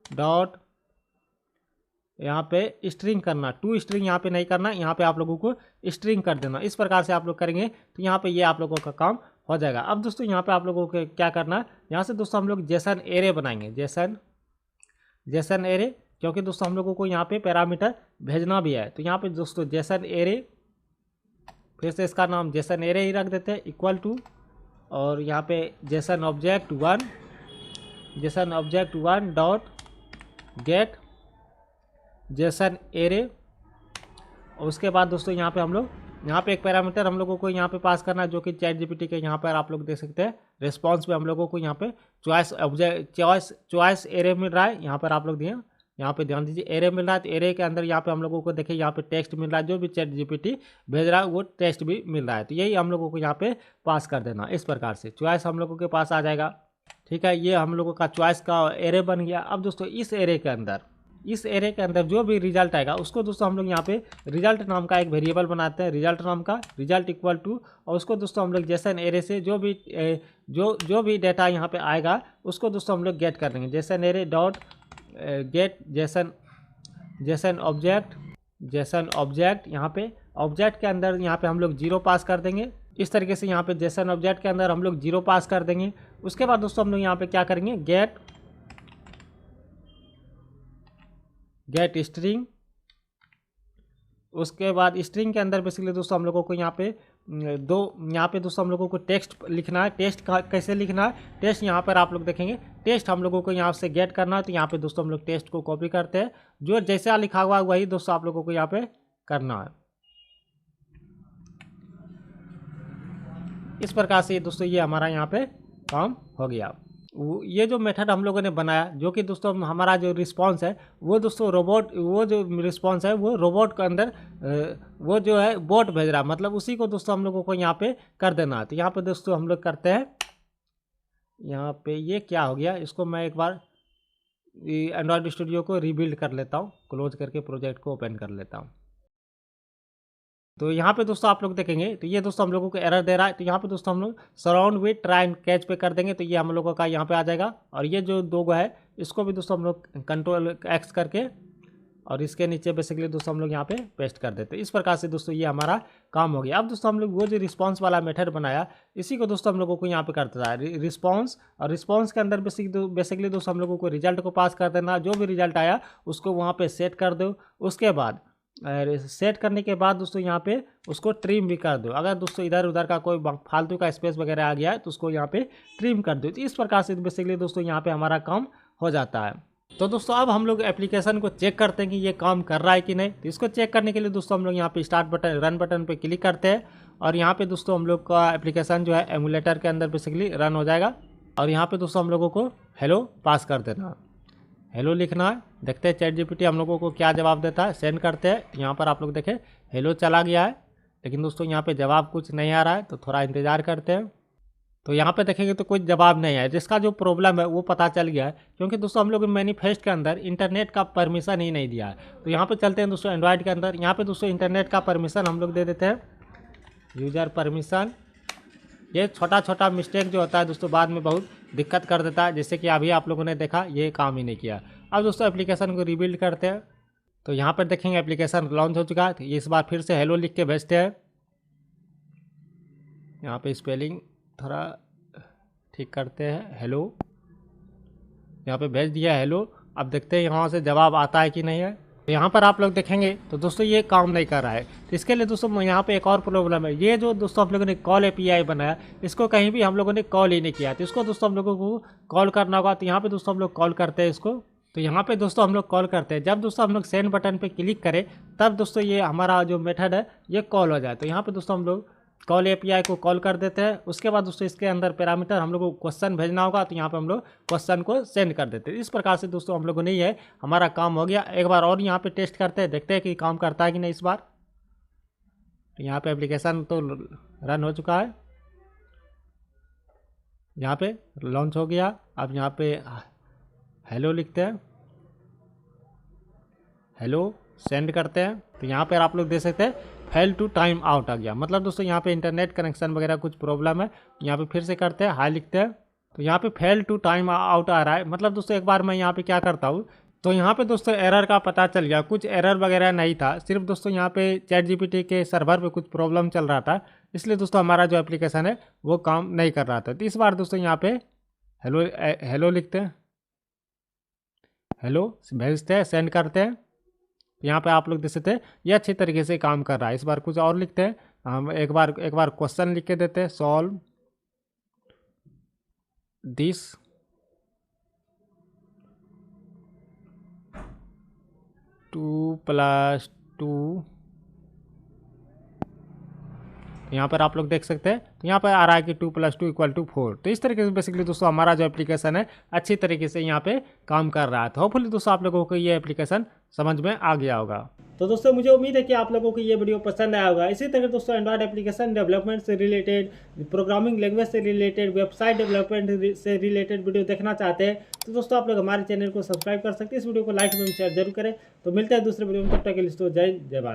dot यहाँ पे स्ट्रिंग करना, टू स्ट्रिंग यहाँ पे नहीं करना, यहाँ पे आप लोगों को स्ट्रिंग कर देना। इस प्रकार से आप लोग करेंगे तो यहाँ पे ये आप लोगों का काम हो जाएगा। अब दोस्तों यहाँ पे आप लोगों को क्या करना है, यहाँ से दोस्तों हम लोग जेसन एरे बनाएंगे, जेसन, जेसन एरे, क्योंकि दोस्तों हम लोगों को यहाँ पे पैरामीटर भेजना भी है। तो यहाँ पे दोस्तों जेसन एरे, फिर से इसका नाम जेसन एरे ही रख देते हैं, इक्वल टू, और यहाँ पे Jason object 1, Jason object 1 dot gate Jason array. और उसके बाद दोस्तों यहाँ पे हम लोग, यहाँ पे एक पैरामीटर हम लोगों को यहाँ पे पास करना है, जो कि चैट जीपीटी के यहाँ पर आप लोग देख सकते हैं रिस्पॉन्स में हम लोगों को यहाँ पे चॉइस ऑब्जेक्ट, चॉइस एरे मिल रहा है। यहाँ पर आप लोग दिए, यहाँ पे ध्यान दीजिए, एरे मिल रहा है। तो एरे के अंदर यहाँ पे हम लोगों को देखिए यहाँ पे टेक्स्ट मिल रहा है, जो भी चैट जीपीटी भेज रहा है वो टेक्स्ट भी मिल रहा है। तो यही हम लोगों को यहाँ पे पास कर देना। इस प्रकार से चॉइस हम लोगों के पास आ जाएगा। ठीक है, ये हम लोगों का चॉइस का एरे बन गया। अब दोस्तों इस एरे के अंदर, इस एरे के अंदर जो भी रिजल्ट आएगा उसको दोस्तों हम लोग यहाँ पे रिजल्ट नाम का एक वेरिएबल बनाते हैं, रिजल्ट नाम का, रिजल्ट इक्वल टू, और उसको दोस्तों हम लोग जेसन एरे से जो भी डेटा यहाँ पे आएगा उसको दोस्तों हम लोग गेट कर देंगे। Jason array dot gate Jason, Jason object, Jason object, यहाँ पे ऑब्जेक्ट के अंदर यहाँ पे हम लोग 0 पास कर देंगे। इस तरीके से यहाँ पे जेसन ऑब्जेक्ट के अंदर हम लोग 0 पास कर देंगे। उसके बाद दोस्तों हम लोग यहाँ पे क्या करेंगे, गेट स्ट्रिंग। उसके बाद स्ट्रिंग के अंदर बेसिकली दोस्तों हम लोगों को यहाँ पे यहाँ पे दोस्तों हम लोगों को टेक्स्ट लिखना है। टेक्स्ट कैसे लिखना है, टेस्ट यहाँ पर आप लोग देखेंगे, टेस्ट हम लोगों को यहाँ से गेट करना है। तो यहाँ पे दोस्तों हम लोग टेस्ट को कॉपी करते हैं, जो जैसा लिखा हुआ है वही दोस्तों आप लोगों को यहाँ पे करना है। इस प्रकार से दोस्तों ये हमारा यहाँ पे काम हो गया। ये जो मेथड हम लोगों ने बनाया, जो कि दोस्तों हमारा जो रिस्पांस है वो दोस्तों रोबोट, वो जो रिस्पांस है वो रोबोट के अंदर वो जो है बोट भेज रहा है, मतलब उसी को दोस्तों हम लोगों को यहाँ पे कर देना है। तो यहाँ पे दोस्तों हम लोग करते हैं, यहाँ पे ये क्या हो गया, इसको मैं एक बार एंड्रॉयड स्टूडियो को रीबिल्ड कर लेता हूँ, क्लोज करके प्रोजेक्ट को ओपन कर लेता हूँ। तो यहाँ पे दोस्तों आप लोग देखेंगे तो ये दोस्तों हम लोगों को एरर दे रहा है। तो यहाँ पे दोस्तों हम लोग surround with try and catch पे कर देंगे, तो ये हम लोगों का यहाँ पे आ जाएगा। और ये जो दो है इसको भी दोस्तों हम लोग कंट्रोल एक्स करके और इसके नीचे बेसिकली दोस्तों हम लोग यहाँ पे पेस्ट कर देते हैं। इस प्रकार से दोस्तों ये हमारा काम हो गया। अब दोस्तों हम लोग वो जो रिस्पांस वाला मेथड बनाया इसी को दोस्तों हम लोगों को यहाँ पे करता है रिस्पांस, और रिस्पांस के अंदर बेसिकली दोस्तों हम लोगों को रिजल्ट को पास कर देना, जो भी रिजल्ट आया उसको वहाँ पे सेट कर दो। उसके बाद सेट करने के बाद दोस्तों यहाँ पे उसको ट्रिम भी कर दो। अगर दोस्तों इधर उधर का कोई फालतू का स्पेस वगैरह आ गया है तो उसको यहाँ पे ट्रिम कर दो। तो इस प्रकार से बेसिकली दोस्तों यहाँ पे हमारा काम हो जाता है। तो दोस्तों अब हम लोग एप्लीकेशन को चेक करते हैं कि ये काम कर रहा है कि नहीं। तो इसको चेक करने के लिए दोस्तों हम लोग यहाँ पे स्टार्ट बटन, रन बटन पे क्लिक करते हैं और यहाँ पे दोस्तों हम लोग का एप्लीकेशन जो है एमुलेटर के अंदर बेसिकली रन हो जाएगा। और यहाँ पे दोस्तों हम लोगों को हेलो पास कर देना, हेलो लिखना है। देखते हैं चैट जीपीटी हम लोगों को क्या जवाब देता है। सेंड करते हैं, यहाँ पर आप लोग देखें हेलो चला गया है, लेकिन दोस्तों यहाँ पे जवाब कुछ नहीं आ रहा है, तो थोड़ा इंतज़ार करते हैं। तो यहाँ पे देखेंगे तो कोई जवाब नहीं है। जिसका जो प्रॉब्लम है वो पता चल गया है, क्योंकि दोस्तों हम लोग मैनिफेस्ट के अंदर इंटरनेट का परमिशन ही नहीं दिया है। तो यहाँ पे चलते हैं दोस्तों एंड्रॉयड के अंदर, यहाँ पे दोस्तों इंटरनेट का परमिशन हम लोग दे देते हैं, यूज़र परमिशन। ये छोटा छोटा मिस्टेक जो होता है दोस्तों बाद में बहुत दिक्कत कर देता है, जैसे कि अभी आप लोगों ने देखा ये काम ही नहीं किया। अब दोस्तों एप्लीकेशन को रिबिल्ड करते हैं। तो यहाँ पर देखेंगे एप्लीकेशन लॉन्च हो चुका है। तो इस बार फिर से हेलो लिख के भेजते हैं। यहाँ पे स्पेलिंग थोड़ा ठीक करते हैं, हेलो, यहाँ पे भेज दिया हेलो। अब देखते हैं यहाँ से जवाब आता है कि नहीं है। तो यहाँ पर आप लोग देखेंगे तो दोस्तों ये काम नहीं कर रहा है। तो इसके लिए दोस्तों यहाँ पे एक और प्रॉब्लम है। ये जो दोस्तों आप लोगों ने कॉल एपीआई बनाया, इसको कहीं भी हम लोगों ने कॉल ही नहीं किया। तो इसको दोस्तों हम लोगों को कॉल करना होगा। तो यहाँ पे दोस्तों हम लोग कॉल करते हैं इसको। तो यहाँ पे दोस्तों हम लोग कॉल करते हैं। जब दोस्तों हम लोग सेंड बटन पे क्लिक करें तब दोस्तों ये हमारा जो मेथड है ये कॉल हो जाए। तो यहाँ पे दोस्तों हम लोग कॉल एपीआई को कॉल कर देते हैं। उसके बाद दोस्तों इसके अंदर पैरामीटर हम लोग को क्वेश्चन भेजना होगा। तो यहाँ पे हम लोग क्वेश्चन को सेंड कर देते हैं। इस प्रकार से दोस्तों हम लोगों ने ये हमारा काम हो गया। एक बार और यहाँ पे टेस्ट करते हैं, देखते हैं कि काम करता है कि नहीं इस बार। तो यहाँ पे एप्लीकेशन तो रन हो चुका है, यहाँ पे लॉन्च हो गया। अब यहाँ पे हेलो लिखते हैं, हेलो सेंड करते हैं। तो यहाँ पर आप लोग देख सकते हैं फेल टू टाइम आउट आ गया। मतलब दोस्तों यहाँ पे इंटरनेट कनेक्शन वगैरह कुछ प्रॉब्लम है। यहाँ पे फिर से करते हैं, हाई लिखते हैं। तो यहाँ पे फेल टू टाइम आउट आ रहा है। मतलब दोस्तों एक बार मैं यहाँ पे क्या करता हूँ, तो यहाँ पे दोस्तों एरर का पता चल गया। कुछ एरर वगैरह नहीं था, सिर्फ दोस्तों यहाँ पे ChatGPT के सर्वर पे कुछ प्रॉब्लम चल रहा था। इसलिए दोस्तों हमारा जो एप्लीकेशन है वो काम नहीं कर रहा था। तो इस बार दोस्तों यहाँ पे हेलो लिखते हैं, हेलो भेजते हैं, सेंड करते हैं। यहाँ पे आप लोग देख सकते हैं ये अच्छी तरीके से काम कर रहा है। इस बार कुछ और लिखते हैं हम, एक बार क्वेश्चन लिख के देते हैं, सॉल्व दिस 2+2। यहाँ पर आप लोग देख सकते हैं। तो यहाँ पर आ रहा है कि 2+2 = 4। तो इस तरीके से बेसिकली दोस्तों हमारा जो एप्लीकेशन है अच्छी तरीके से यहाँ पे काम कर रहा है। तो होपफुली दोस्तों आप लोगों को ये एप्लीकेशन समझ में आ गया होगा। तो दोस्तों मुझे उम्मीद है कि आप लोगों को ये वीडियो पसंद आया होगा। इसी तरह दोस्तों एंड्रॉइड एप्लीकेशन डेवलपमेंट से रिलेटेड, प्रोग्रामिंग लैंग्वेज से रिलेटेड, वेबसाइट डेवलपमेंट से रिलेटेड वीडियो देखना चाहते हैं तो दोस्तों आप लोग हमारे चैनल को सब्सक्राइब कर सकते हैं। इस वीडियो को लाइक एवं शेयर जरूर करें। तो मिलते हैं दूसरे वीडियो में, तब तक के लिए दोस्तों जय भारत।